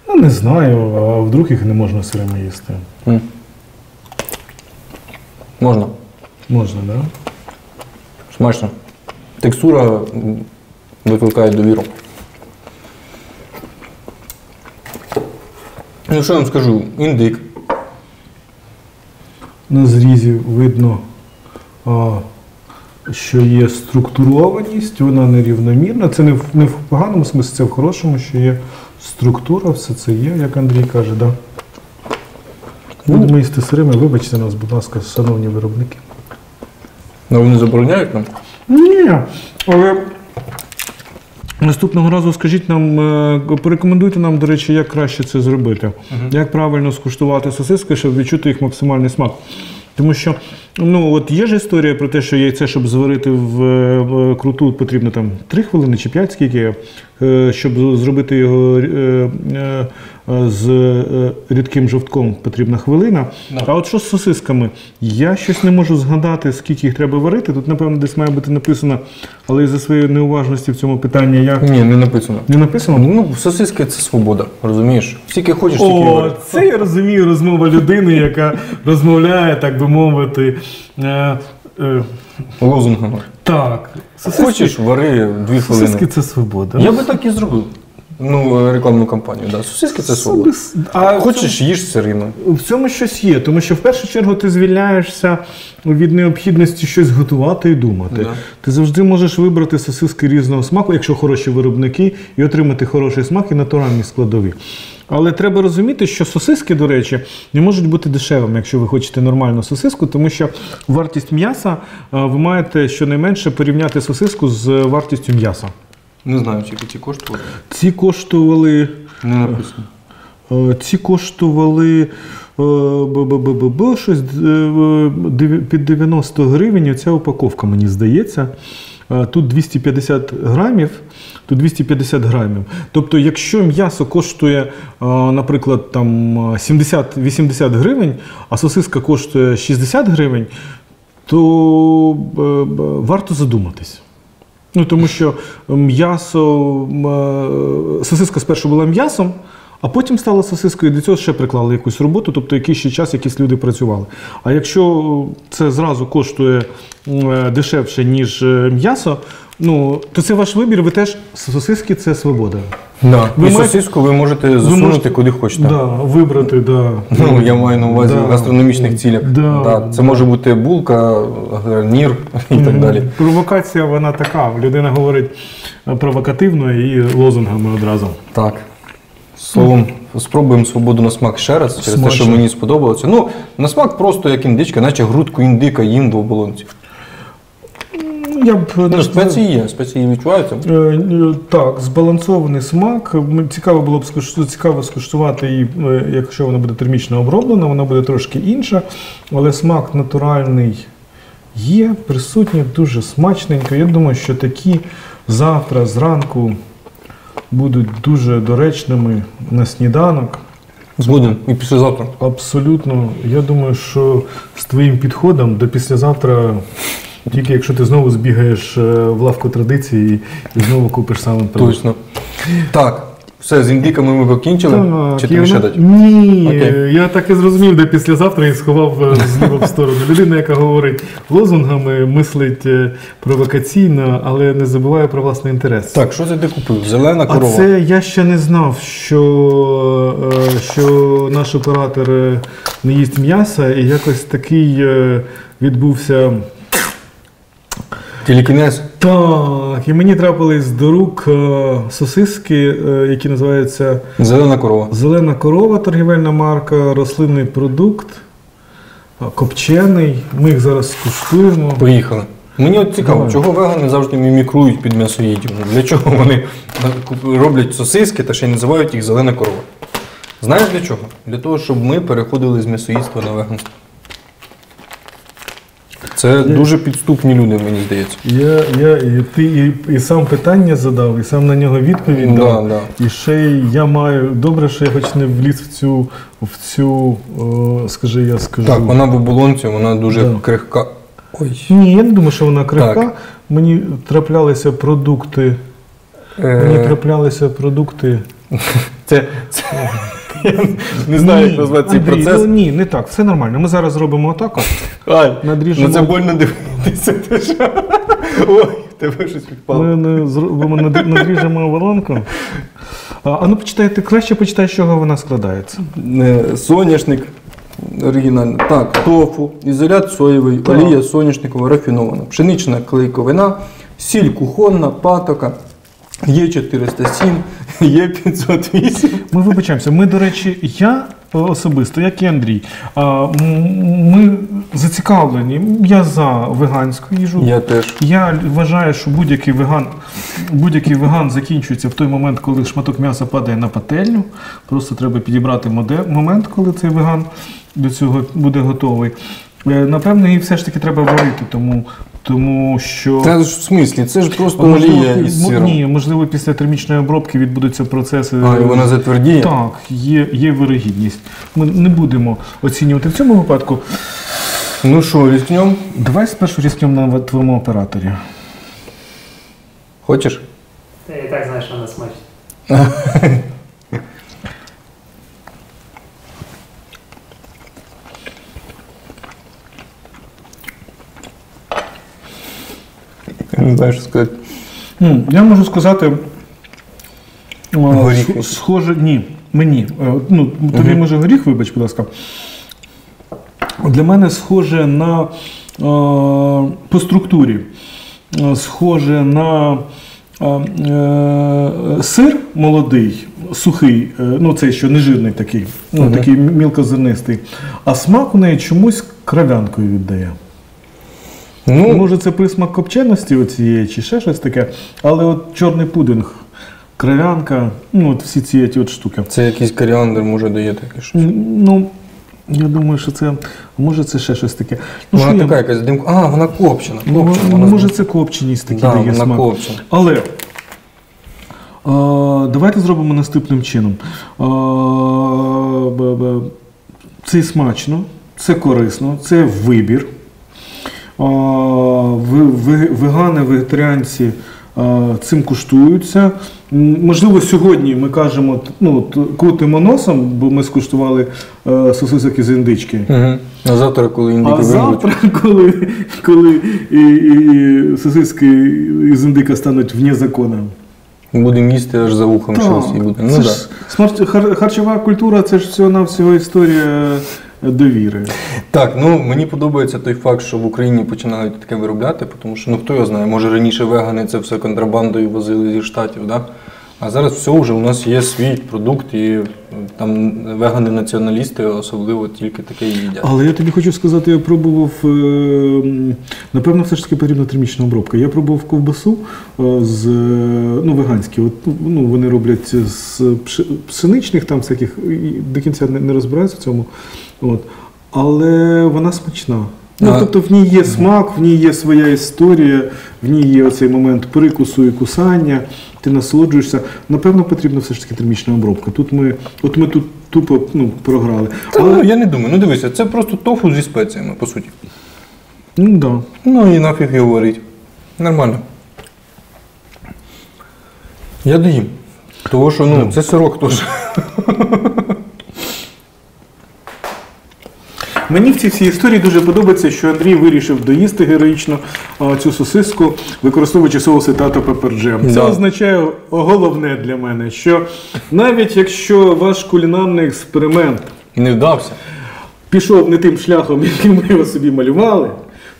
Ну, не знаю, а вдруг їх не можна сирими їсти. Можна. Можна, так? Да? Смачно. Текстура викликає довіру. Ну, що я вам скажу? Індик. На зрізі видно, що є структурованість, вона нерівномірна. Це не в поганому смислі, це в хорошому, що є структура, все це є, як Андрій каже, да? Будемо їсти сирими, вибачте нас, будь ласка, шановні виробники. Ну, вони забороняють нам? Ні, але наступного разу скажіть нам, порекомендуйте нам, до речі, як краще це зробити. Як правильно скуштувати сосиски, щоб відчути їх максимальний смак. Тому що, ну, от є ж історія про те, що яйце, щоб зварити в круту, потрібно там 3 хвилини чи 5, скільки, щоб зробити його з рідким жовтком, потрібна хвилина. No. А от що з сосисками? Я щось не можу згадати, скільки їх треба варити. Тут, напевно, десь має бути написано, але із-за своєї неуважності в цьому питанні я... Ні, не написано. Не написано? Ну, сосиски – це свобода, розумієш? Скільки хочеш, стільки варити. Це я розумію розмова людини, яка розмовляє, так би мовити, лозунгами. Так. Хочеш, вари 2 хвилини. Сосиски – це свобода. Я би так і зробив. Ну, рекламну кампанію, да. Сосиски – це свобода. А хочеш, їж сирими. В цьому щось є, тому що в першу чергу ти звільняєшся від необхідності щось готувати і думати. Да. Ти завжди можеш вибрати сосиски різного смаку, якщо хороші виробники, і отримати хороший смак і натуральні складові. Але треба розуміти, що сосиски, до речі, не можуть бути дешевими, якщо ви хочете нормальну сосиску, тому що вартість м'яса, ви маєте щонайменше порівняти сосиску з вартістю м'яса. Не знаю, скільки ці коштували. Ці коштували... Не написано. Ці коштували щось під 90 гривень, оця упаковка, мені здається. Тут 250 грамів, тут 250 грамів. Тобто, якщо м'ясо коштує, наприклад, там 70-80 гривень, а сосиска коштує 60 гривень, то варто задуматись. Ну, тому що сосиска спершу була м'ясом, а потім стала сосискою, і до цього ще приклали якусь роботу, тобто якийсь ще час якісь люди працювали. А якщо це зразу коштує дешевше, ніж м'ясо, ну, то це ваш вибір, ви теж, сосиски – це свобода. Да. Сосиску ви можете засунути куди хочете. Да, вибрати, да. Ну, я маю на увазі в гастрономічних цілях. Це може бути булка, гарнір і так далі. Провокація, вона така. Людина говорить провокативно і лозунгами одразу. Так. Словом, спробуємо свободу на смак ще раз, через те, що мені сподобалося. Ну, на смак просто як індичка, наче грудку індика їм в оболонці. Спеції є, спеції відчуваються? Так, збалансований смак. Цікаво було б скуштувати її, якщо вона буде термічно оброблена, вона буде трошки інша, але смак натуральний є, присутній, дуже смачненько. Я думаю, що такі завтра зранку будуть дуже доречними на сніданок. Згоден. І післязавтра. Абсолютно. Я думаю, що з твоїм підходом до післязавтра Тільки якщо ти знову збігаєш в лавку традиції і знову купиш саме продукт. Точно. Так, все, з індиками ми покінчили. Чи тобі ще дати? Ні, Окей. я так і зрозумів, де післязавтра і сховав зліва в сторону. Людина, яка говорить лозунгами, мислить провокаційно, але не забуває про власний інтерес. Так, що це ти купив? Зелена А корова. це я ще не знав, що наш оператор не їсть м'яса, і якось такий відбувся. Телекінез. Так, і мені трапились до рук сосиски, які називаються Зелена корова. Зелена корова, торгівельна марка, рослинний продукт, копчений. Ми їх зараз скуштуємо. Поїхали. Мені от цікаво, Давай. чого вегани завжди мімікрують під м'ясоїдів? Для чого вони роблять сосиски та ще й називають їх зелена корова? Знаєш для чого? Для того, щоб ми переходили з м'ясоїдства на веганство. Це дуже підступні люди, мені здається. Ти і сам питання задав, і сам на нього відповідь дав. Да. І ще й я маю, добре, що я хоч не вліз в цю я скажу. Так, вона в оболонці, вона дуже Да. крихка. Ой. Ні, я не думаю, що вона крихка. Так. Мені траплялися продукти. Це... Я не знаю, як назвати цей Андрій, процес. ні, не так, все нормально. Ми зараз зробимо отак. Ай, Надріжемо. ну це больно дивитися. Ти що? Ой, в тебе щось відпало. Ми зробимо, надріжемо воронку. А ну почитайте, краще почитай, з чого вона складається. Соняшник оригінально. Так, тофу, ізолят соєвий, Так. олія соняшникова рафінована, пшенична клейковина, сіль кухонна, патока, Є407, Є508. Ми вибачаємося. Ми, до речі, я особисто, як і Андрій, ми зацікавлені. Я за веганську їжу. Я теж. Я вважаю, що будь-який веган закінчується в той момент, коли шматок м'яса падає на пательню. Просто треба підібрати момент, коли цей веган до цього буде готовий. Напевно, її все ж таки треба варити, тому що... Це ж в смислі, це ж просто Можливо, олія із сиром. Ні, можливо, після термічної обробки відбудуться процеси. А, і вона затвердіє? Так, є вирогідність. Ми не будемо оцінювати в цьому випадку. Ну що, різкнем? Давай спершу різкнемо на твоєму операторі. Хочеш? Ти і так знаєш, що вона смачна. Я не знаю, що сказати. Я можу сказати, Горіхи. схоже, ні, мені. Тобі може горіх, вибач, будь ласка. Для мене схоже на, по структурі, схоже на сир молодий, сухий, цей, що нежирний такий, такий мілкозернистий, а смак у неї чомусь кров'янкою віддає. Ну, Може, це присмак копченості оцієї, чи ще щось таке, але от чорний пудинг, кров'янка, всі ці от штуки. це якийсь коріандр може дає таке щось. Я думаю, що це, може це ще щось таке. Вона що така якась димка. А, вона копчена. може це копченість такі Да, дає вона смак. копчена. Але давайте зробимо наступним чином. Це смачно, це корисно, це вибір. Вегани, вегетаріанці цим куштуються. Можливо, сьогодні ми кажемо, крутимо носом, бо ми скуштували сосисок із індички. А завтра, коли індики А вимруть, завтра, коли і сосиски із індика стануть вне закону. будемо їсти аж за вухом щось і буде. Це ж харчова культура, це ж всього-навсього історія довіри. Так, мені подобається той факт, що в Україні починають таке виробляти, тому що, хто його знає, може раніше вегани це все контрабандою возили зі Штатів, да? А зараз все вже у нас є свій продукт, і там вегани-націоналісти особливо тільки таке і їдять. Але я тобі хочу сказати, я пробував, напевно, все ж таки потрібна термічна обробка. Я пробував ковбасу веганські, вони роблять з пшеничних там всяких, до кінця не розбираюся в цьому, але вона смачна. Тобто в ній є смак, в ній є своя історія, в ній є оцей момент прикусу і кусання, ти насолоджуєшся. Напевно, потрібна все ж таки термічна обробка. Ми тут тупо програли. Я не думаю. Дивися, це просто тофу зі спеціями, по суті. Ну, да. Ну і нафіг його варить. Нормально. Я доїм. Тому що, ну, це сирок теж. Мені в цій всій історії дуже подобається, що Андрій вирішив доїсти героїчно цю сосиску, використовуючи соуси Тато Пепер Джем. Це Да. означає головне для мене, що навіть якщо ваш кулінарний експеримент Не вдався. пішов не тим шляхом, яким ви його собі малювали,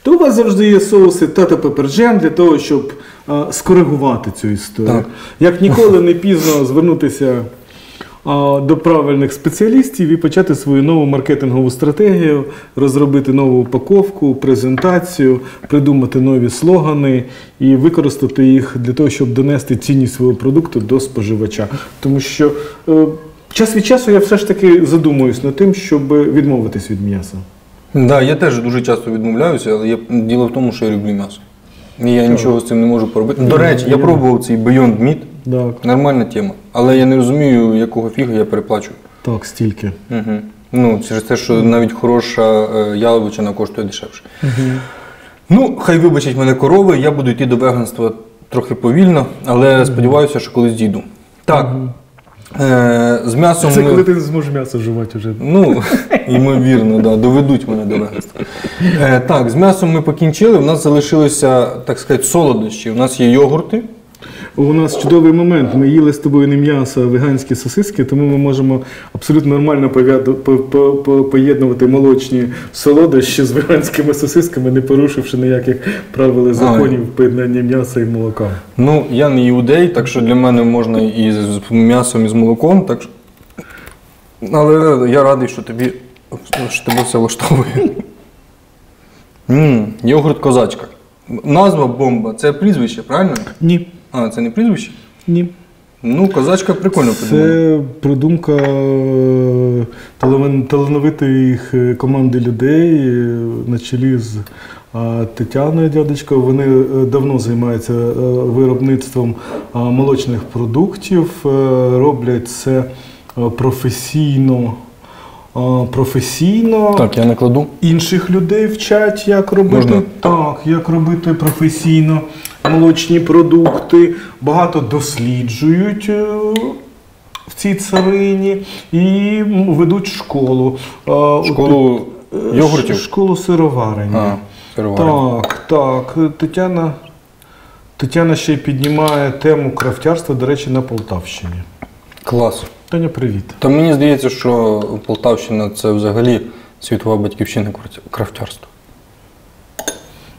то у вас завжди є соуси Тато Пепер Джем для того, щоб скоригувати цю історію. Так. Як ніколи не пізно звернутися до правильних спеціалістів і почати свою нову маркетингову стратегію, розробити нову упаковку, презентацію, придумати нові слогани і використати їх для того, щоб донести цінність свого продукту до споживача. Тому що час від часу я все ж таки задумуюсь над тим, щоб відмовитись від м'яса. Да, я теж дуже часто відмовляюся, але діло в тому, що я люблю м'ясо. І я нічого з цим не можу поробити. До речі, я пробував цей Beyond Meat. Так, Нормальна тема. Але я не розумію, якого фіга я переплачу. так, стільки. Угу. Ну, через те, що навіть хороша яловичина коштує дешевше. Ну, хай вибачать мене корови, я буду йти до веганства трохи повільно, але сподіваюся, що колись дійду. Так, з м'ясом Це ми... коли ти зможеш м'ясо вживати вже. Ну, ймовірно, да, доведуть мене до веганства. Так, з м'ясом ми покінчили, у нас залишилися, так сказати, солодощі. У нас є йогурти. У нас чудовий момент. Ми їли з тобою не м'ясо, а веганські сосиски, тому ми можемо абсолютно нормально поєднувати молочні солодощі з веганськими сосисками, не порушивши ніяких правил і законів поєднання м'яса і молока. Ну, я не іудей, так що для мене можна і з м'ясом, і з молоком. Так що... Але я радий, що тебе все влаштовує. Йогурт козачка. Назва бомба. Це прізвище, правильно? Ні. А, це не прізвище? Ні. Ну, козачка прикольно придумана. Це придумка талановитої команди людей на чолі з Тетяною дядечко. Вони давно займаються виробництвом молочних продуктів, роблять це професійно. Так, я накладу. Інших людей вчать, як робити Можна? так, як робити професійно молочні продукти. Багато досліджують в цій царині і ведуть школу. Школу йогуртів? Школу сироварення. Сироварення. Так. Тетяна ще й піднімає тему крафтярства, до речі, на Полтавщині. Клас. Таня, привіт. Та мені здається, що Полтавщина – це взагалі світова батьківщина крафтярства.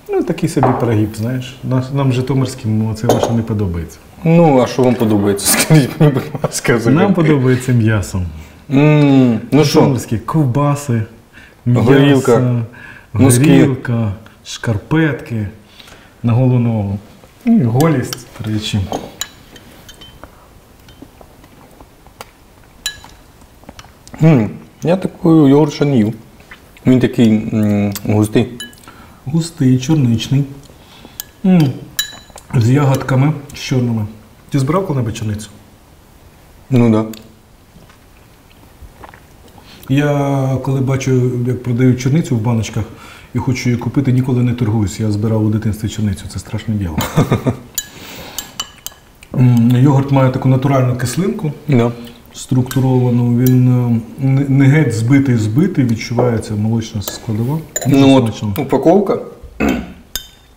Ну, такий собі перегиб, знаєш. Нам, житомирським, це ваше не подобається. Ну, а що вам подобається? Скажіть мені, будь ласка, взагалі. Нам подобається м'ясо. Ну що? Житомирські ковбаси, Горілка, м'ясо, носки. горілка, шкарпетки на голу ногу. І голість, до речі. Я такий йогурт ще не їв. Він такий густий. Густий, чорничний. З ягодками, з чорними. Ти збирав коли-небудь чорницю? Ну так. Да. Я коли бачу, як продають чорницю в баночках і хочу її купити, ніколи не торгуюсь. Я збирав у дитинстві чорницю, це страшне діло. Йогурт має таку натуральну кислинку. Да. Структуровану, він не геть збитий, відчувається молочна складова. Ну от упаковка,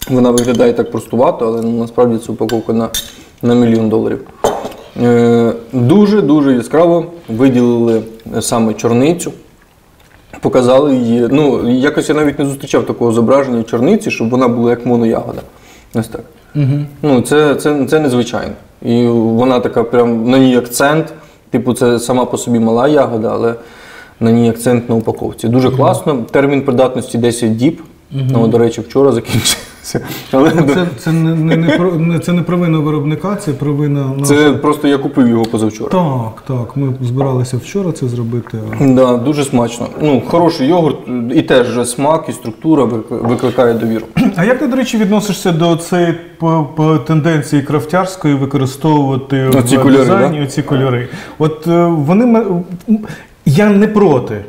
вона виглядає так простувато, але насправді це упаковка на $1 мільйон. Дуже яскраво виділили саме чорницю, показали її. Ну, якось я навіть не зустрічав такого зображення чорниці, щоб вона була як моноягода. Ось так. Ну, це незвичайно. І вона така прям, на ній акцент. Типу, це сама по собі мала ягода, але на ній акцент на упаковці. Дуже класно. Термін придатності 10 діб. Ну, до речі, вчора закінчився. Але... Це не провина виробника, це провина... Це просто я купив його позавчора. Так. Ми збиралися вчора це зробити. Да, дуже смачно. Ну, хороший йогурт, і теж вже смак, і структура викликає довіру. А як ти, до речі, відносишся до цієї тенденції крафтярської використовувати в дизайні оці кольори? От вони... Я не проти.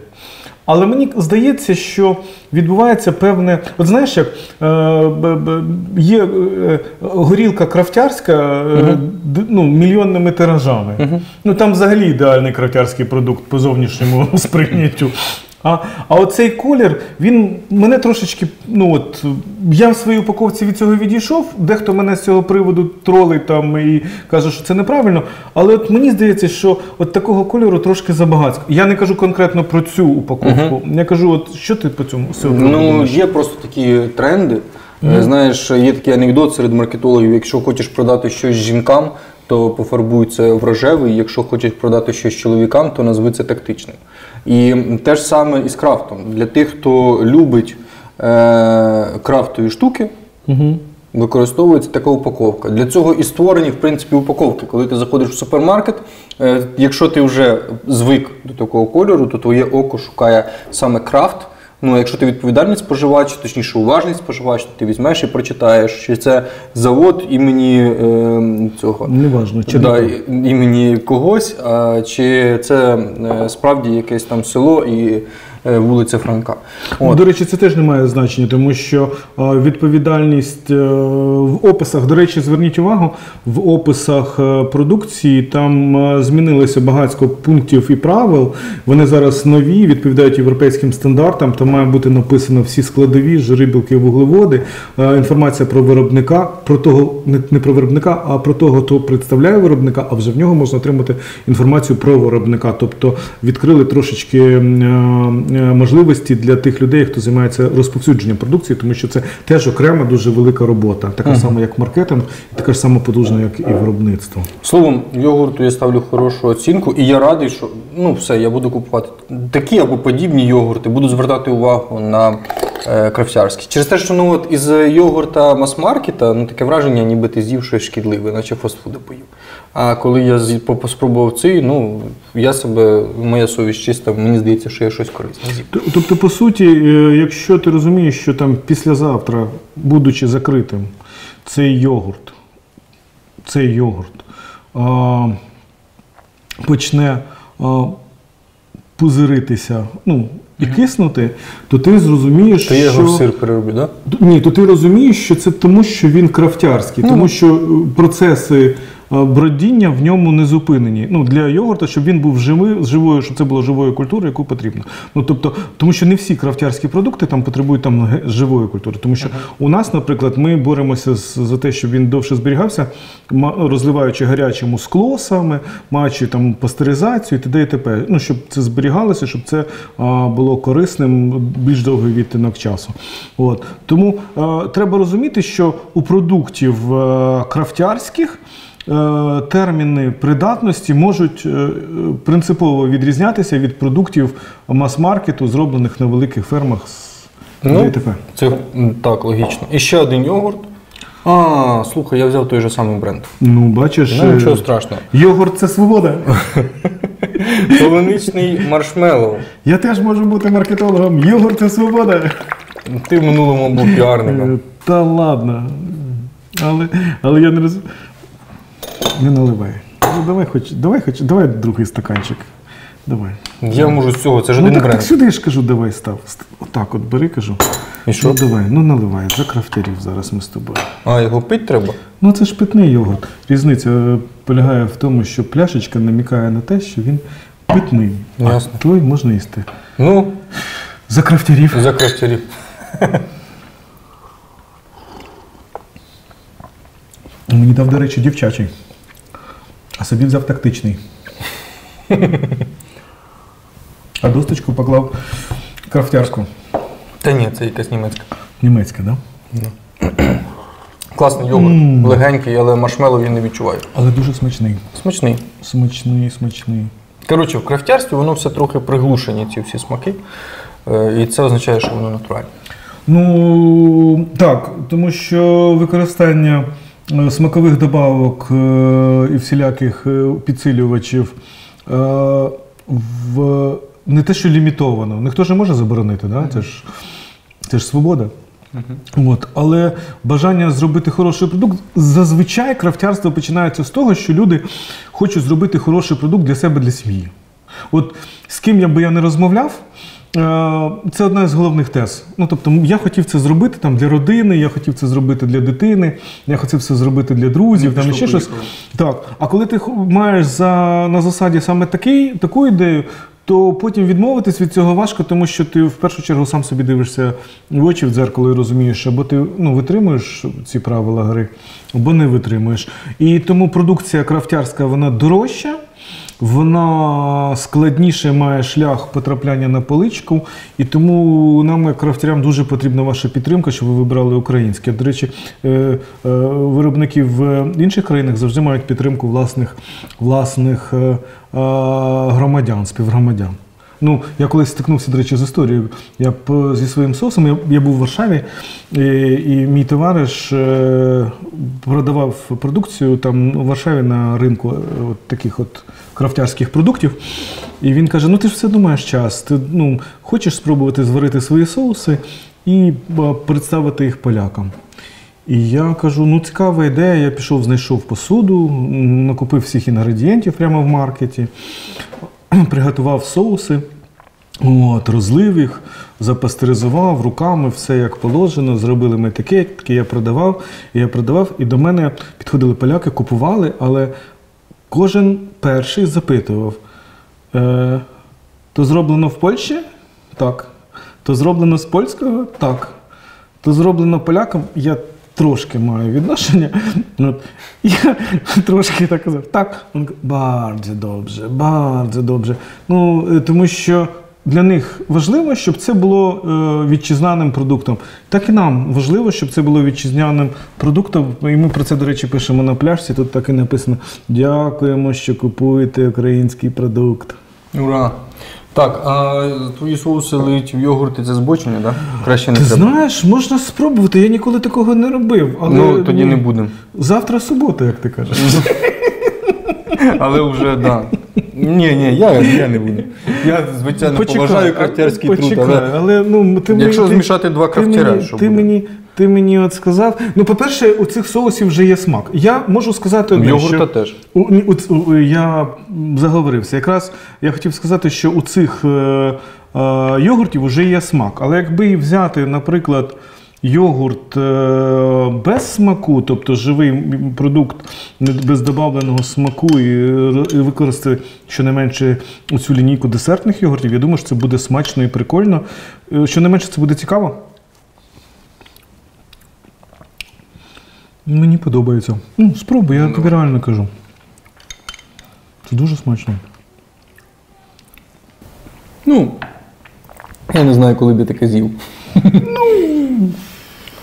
Але мені здається, що відбувається певне. От знаєш, як є горілка крафтярська мільйонними тиражами. Ну там взагалі ідеальний крафтярський продукт по зовнішньому сприйняттю. А оцей колір, він мене трошечки, я в своїй упаковці від цього відійшов, дехто мене з цього приводу тролить там і каже, що це неправильно, але от мені здається, що от такого кольору трошки забагатсько. Я не кажу конкретно про цю упаковку, я кажу, от що ти по цьому? Є просто такі тренди. Знаєш, є такий анекдот серед маркетологів, якщо хочеш продати щось жінкам, то пофарбуй це в рожевий, якщо хочеш продати щось чоловікам, то назви це тактичним. І те ж саме і з крафтом. Для тих, хто любить крафтові штуки, використовується така упаковка. Для цього і створені, в принципі, упаковки. Коли ти заходиш в супермаркет, якщо ти вже звик до такого кольору, то твоє око шукає саме крафт. Якщо ти відповідальний споживач, точніше уважний споживач, то ти візьмеш і прочитаєш, чи це завод імені цього. Неважно, чи імені когось, чи це справді якесь там село і вулиця Франка. До речі, це теж не має значення, тому що відповідальність в описах, до речі, зверніть увагу, в описах продукції там змінилося багатько пунктів і правил. Вони зараз нові, відповідають європейським стандартам, там має бути написано всі складові, жири, білки, вуглеводи, інформація про виробника, про того, не про виробника, а про того, хто представляє виробника, а вже в нього можна отримати інформацію про виробника. Тобто відкрили трошечки можливості для тих людей, хто займається розповсюдженням продукції, тому що це теж окрема дуже велика робота. Така сама, як маркетинг, і така ж сама потужна, як і виробництво. Словом, йогурту я ставлю хорошу оцінку, і я радий, що я буду купувати такі або подібні йогурти, буду звертати увагу на крафтярські. Через те, що із йогурта мас-маркета, таке враження, ніби ти з'їв щось шкідливе, наче фастфуди поїв. А коли я спробував цей, моя совість чиста, мені здається, що я щось корисне з'їв. Тобто, по суті, якщо ти розумієш, що там післязавтра, будучи закритим, цей йогурт почне пузиритися, і киснути, то ти зрозумієш, що... То я його в сир перероблю, так? Ні, то ти розумієш, що це тому, що він крафтярський, тому що процеси бродіння в ньому не зупинені. Для йогурта, щоб він був живою, щоб це було живою культурою, яку потрібно. Тому що не всі крафтярські продукти там потребують живої культури. Тому що у нас, наприклад, ми боремося за те, щоб він довше зберігався, розливаючи гарячому скло саме, маючи там пастеризацію і т.д. і т.п. Щоб це зберігалося, щоб це було корисним більш довгий відтинок часу. Тому треба розуміти, що у продуктів крафтярських терміни придатності можуть принципово відрізнятися від продуктів мас-маркету, зроблених на великих фермах з ДТП. Це так, логічно. І ще один йогурт. Слухай, я взяв той же самий бренд. Бачиш, нічого страшного. Йогурт – це свобода. Полуничний маршмеллоу. Я теж можу бути маркетологом. Йогурт – це свобода. Ти в минулому був піарником. Та ладно. Але я не розумію. Не наливай. Давай другий стаканчик. Давай. Я можу з цього, це ж один бренд. Так сюди я ж кажу, давай став. Отак от бери, кажу. І що? Давай, наливай, за крафтярів зараз ми з тобою. Його пити треба? Це ж питний йогурт. Різниця полягає в тому, що пляшечка намікає на те, що він питний. Ясно. А той можна їсти. За крафтярів. За крафтярів. Мені дав, до речі, дівчачий, а собі взяв тактичний. А досточку поклав крафтярську. Та ні, це якась німецька. Німецька, так? Да? Класний йогурт, легенький, але маршмеллоу я не відчуваю. Але дуже смачний. Смачний. Коротше, в крафтярстві воно все трохи приглушені, ці всі смаки. І це означає, що воно натуральне. Так, тому що використання смакових добавок і всіляких підсилювачів не те, що лімітовано. Ніхто ж може заборонити, да? Це ж свобода. Але бажання зробити хороший продукт, зазвичай крафтярство починається з того, що люди хочуть зробити хороший продукт для себе, для сім'ї. З ким би я не розмовляв, Це одна з головних тез. Ну, тобто, я хотів це зробити там, для родини, я хотів це зробити для дитини, я хотів це зробити для друзів, там ще щось. Так. А коли ти маєш на засаді саме таку ідею, то потім відмовитись від цього важко, тому що ти в першу чергу сам собі дивишся в очі в дзеркало і розумієш, або ти витримуєш ці правила гри, або не витримуєш. І тому продукція крафтярська, вона дорожча, вона складніше має шлях потрапляння на поличку, і тому нам, як крафтярям, дуже потрібна ваша підтримка, щоб ви вибрали українське. До речі, виробники в інших країнах завжди мають підтримку власних громадян, співгромадян. Ну, я колись стикнувся, до речі, з історією. Я зі своїм соусом, я був в Варшаві, і мій товариш продавав продукцію там у Варшаві на ринку таких крафтярських продуктів. І він каже, ти ж все думаєш час, ти хочеш спробувати зварити свої соуси і представити їх полякам. І я кажу, цікава ідея, я пішов, знайшов посуду, накупив всіх інгредієнтів прямо в маркеті, приготував соуси, розлив їх, запастеризував руками, все як положено, зробили ми етикетки, я продавав, і до мене підходили поляки, купували, але кожен перший запитував, то зроблено в Польщі? Так. То зроблено з польського? Так. То зроблено полякам? Я трошки маю відношення. Я трошки так казав, так. Він каже, bardzo добре. Тому що для них важливо, щоб це було вітчизняним продуктом. Так і нам важливо, щоб це було вітчизняним продуктом. І ми про це, до речі, пишемо на пляшці. Тут так і написано, дякуємо, що купуєте український продукт. Ура! Так, а твої соуси лиють в йогурти, це збочення, так? Краще не треба. Ти знаєш, можна спробувати, я ніколи такого не робив. Але, тоді не будемо. Завтра субота, як ти кажеш. Але вже, так. Ні, я не буду. Я, звичайно, поважаю крафтярський труд, але якщо змішати два крафтяра, що буде? Ти мені от сказав, по-перше, у цих соусів вже є смак. Я можу сказати одне, йогурта теж. Я заговорився. Якраз я хотів сказати, що у цих йогуртів вже є смак. Але якби взяти, наприклад, йогурт без смаку, тобто живий продукт без добавленого смаку і використати щонайменше цю лінійку десертних йогуртів, я думаю, що це буде смачно і прикольно. Щонайменше це буде цікаво. Мені подобається. Спробуй, я тобі реально кажу. Це дуже смачно. Я не знаю, коли б я таке з'їв.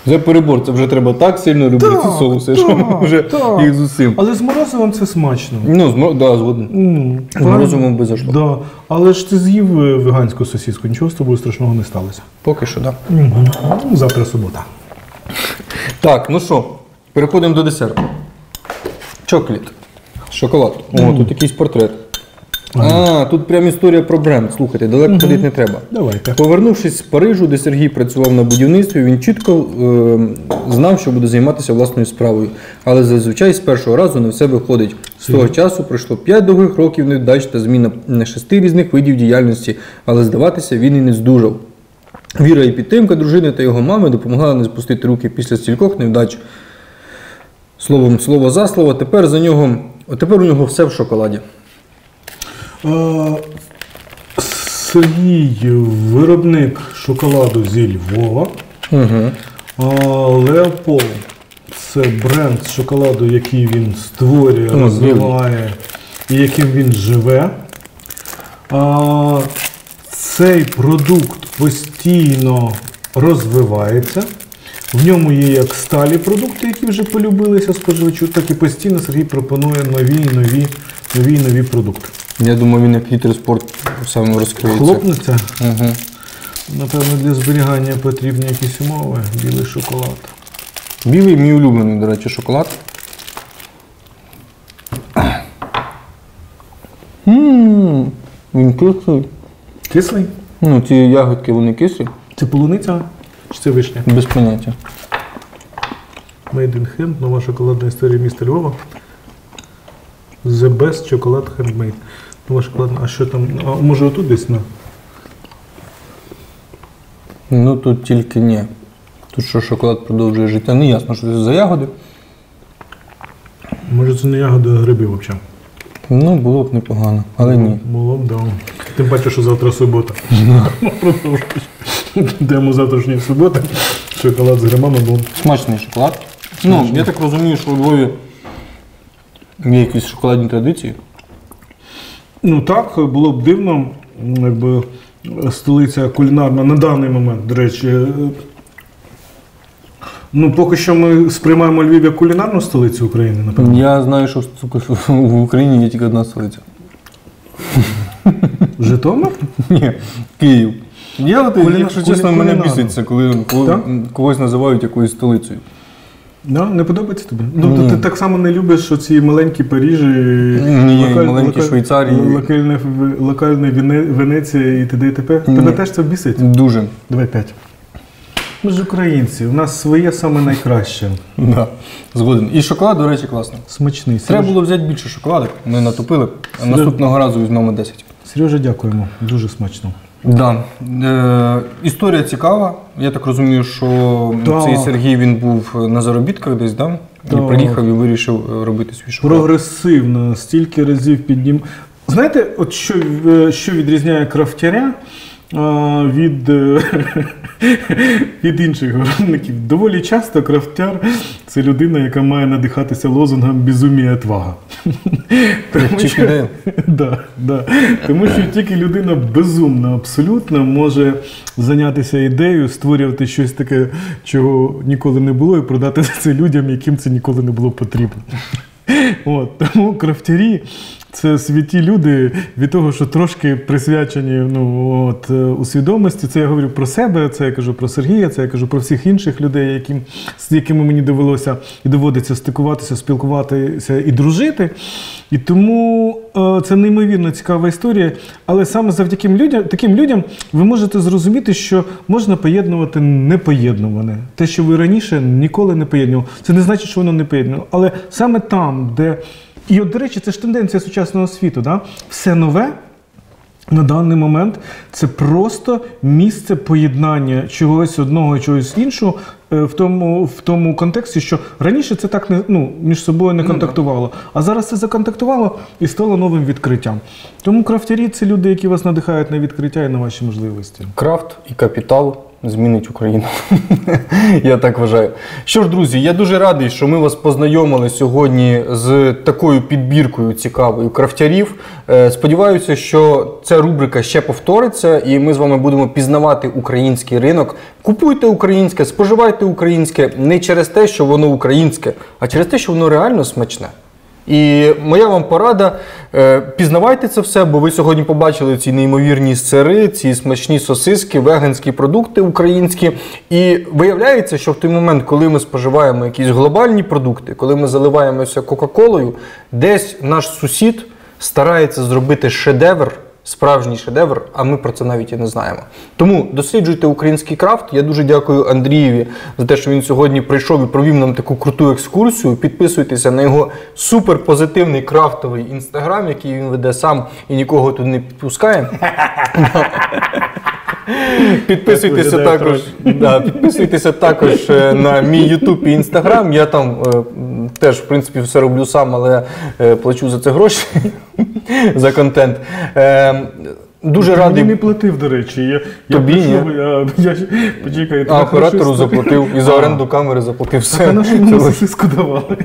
Це перебор, це вже треба так сильно любити ці соуси, що вже їх з усім. Але з морозивом це смачно. Згоден. З морозивом безошло. Да. Але ж ти з'їв веганську сосиску, нічого з тобою страшного не сталося. Поки що, так. Завтра субота. Так, переходимо до десерту. Чоклет. Шоколад. Тут якийсь портрет. Тут прям історія про бренд. Слухайте, далеко ходити не треба. Давайте. Повернувшись з Парижу, де Сергій працював на будівництві, він чітко знав, що буде займатися власною справою. Але зазвичай з першого разу не все виходить. З того часу пройшло 5 довгих років невдач та зміна 6 різних видів діяльності, але здаватися він і не здужав. Віра і підтримка дружини та його мами допомагали не спустити руки після стількох невдач. Словом, слово за слово, тепер у нього все в шоколаді. Сергій – виробник шоколаду зі Львова. Леопол – це бренд шоколаду, який він створює, розвиває і яким він живе. Цей продукт постійно розвивається. В ньому є як сталі продукти, які вже полюбилися споживачу, так і постійно Сергій пропонує нові продукти. Я думаю, він як літер спорт саме розкриється. Хлопнеться? Напевно, для зберігання потрібні якісь умови. Білий шоколад. Білий – мій улюблений, до речі, шоколад. Він кислий. Кислий? Ці ягодки, вони кислі. Це полуниця чи це вишня? Без поняття. Made in Hand, нова шоколадна історія міста Львова. The best chocolate handmade. Нова шоколадна. А що там? Може отут десь на? Ну тут тільки ні. Тут що шоколад продовжує життя. Не ясно, що це за ягоди. Може це не ягоди, а гриби взагалі. Ну, було б непогано, але ні. Було б, да. Тим паче, що завтра субота. Йдемо завтрашньої суботи. Шоколад з грибами був. Смачний шоколад. Ну, я так розумію, що у Львові є якісь шоколадні традиції. Ну так, було б дивно, якби столиця кулінарна на даний момент, до речі. Ну, поки що ми сприймаємо Львів як кулінарну столицю України, напевно. Я знаю, що в Україні є тільки одна столиця. Житомир? Ні, Київ. Я от, Куліна- якщо чесно, мене кулінарно. біситься, коли Так? когось називають якоюсь столицею. Да, не подобається тобі? Ну, Ні. ти так само не любиш оці маленькі Парижі, Ні, маленькі Швейцарії. локальні Венеція і т.д. і т.п. Ні. Тебе теж це бісить? Дуже. Давай 5. Ми ж українці, у нас своє саме найкраще. Да. Згоден. І шоколад, до речі, класний. Смачний. Треба було взяти більше шоколадок, ми натопили, а наступного разу візьмемо 10. Сережа, дякуємо. Дуже смачно. Да. Історія цікава. Я так розумію, що Так. цей Сергій він був на заробітках десь, да? І Так. приїхав і вирішив робити свій шоколад. Прогресивно, стільки разів піднім. Знаєте, от що відрізняє крафтяря від, від інших виробників? Доволі часто крафтяр – це людина, яка має надихатися лозунгом «безумія отвага». Чик-ідея. Да. Тому що тільки людина безумна абсолютно може зайнятися ідеєю, створювати щось таке, чого ніколи не було, і продати це людям, яким це ніколи не було потрібно. От, тому крафтярі – це святі люди від того, що трошки присвячені у свідомості. Це я говорю про себе, це я кажу про Сергія, це я кажу про всіх інших людей, з якими мені довелося і доводиться стикуватися, спілкуватися і дружити. І тому це неймовірно цікава історія. Але саме завдяки таким людям ви можете зрозуміти, що можна поєднувати непоєднуване. Те, що ви раніше ніколи не поєднували. Це не значить, що воно не поєднувало. Але саме там, де... І от, до речі, це ж тенденція сучасного світу. Да? Все нове на даний момент – це просто місце поєднання чогось одного і чогось іншого в тому контексті, що раніше це так між собою не контактувало, а зараз це законтактувало і стало новим відкриттям. Тому крафтярі – це люди, які вас надихають на відкриття і на ваші можливості. Крафт і капітал змінить Україну. Я так вважаю. Що ж, друзі, я дуже радий, що ми вас познайомили сьогодні з такою підбіркою цікавою крафтярів. Сподіваюся, що ця рубрика ще повториться, і ми з вами будемо пізнавати український ринок. Купуйте українське, споживайте українське не через те, що воно українське, а через те, що воно реально смачне. І моя вам порада, пізнавайте це все, бо ви сьогодні побачили ці неймовірні сири, ці смачні сосиски, веганські продукти українські. І виявляється, що в той момент, коли ми споживаємо якісь глобальні продукти, коли ми заливаємося Кока-Колою, десь наш сусід старається зробити шедевр, справжній шедевр, а ми про це навіть і не знаємо. Тому досліджуйте український крафт. Я дуже дякую Андрієві за те, що він сьогодні прийшов і провів нам таку круту екскурсію. Підписуйтеся на його суперпозитивний крафтовий інстаграм, який він веде сам і нікого тут не підпускає. Підписуйтеся також на мій YouTube і Instagram. Я там теж, в принципі, все роблю сам, але плачу за це гроші, за контент. Дуже радий. Мені не платив, до речі. Тобі ні. Почекай, А оператору заплатив, і за оренду камери заплатив все. А на що мені сосиску давали?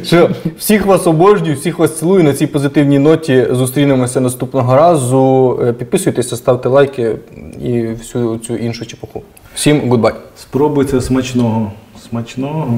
Що, всіх вас обожнюю, всіх вас цілую. На цій позитивній ноті зустрінемося наступного разу. Підписуйтеся, ставте лайки і всю цю іншу чепуху. Всім гудбай. Спробуйте смачного. Смачного.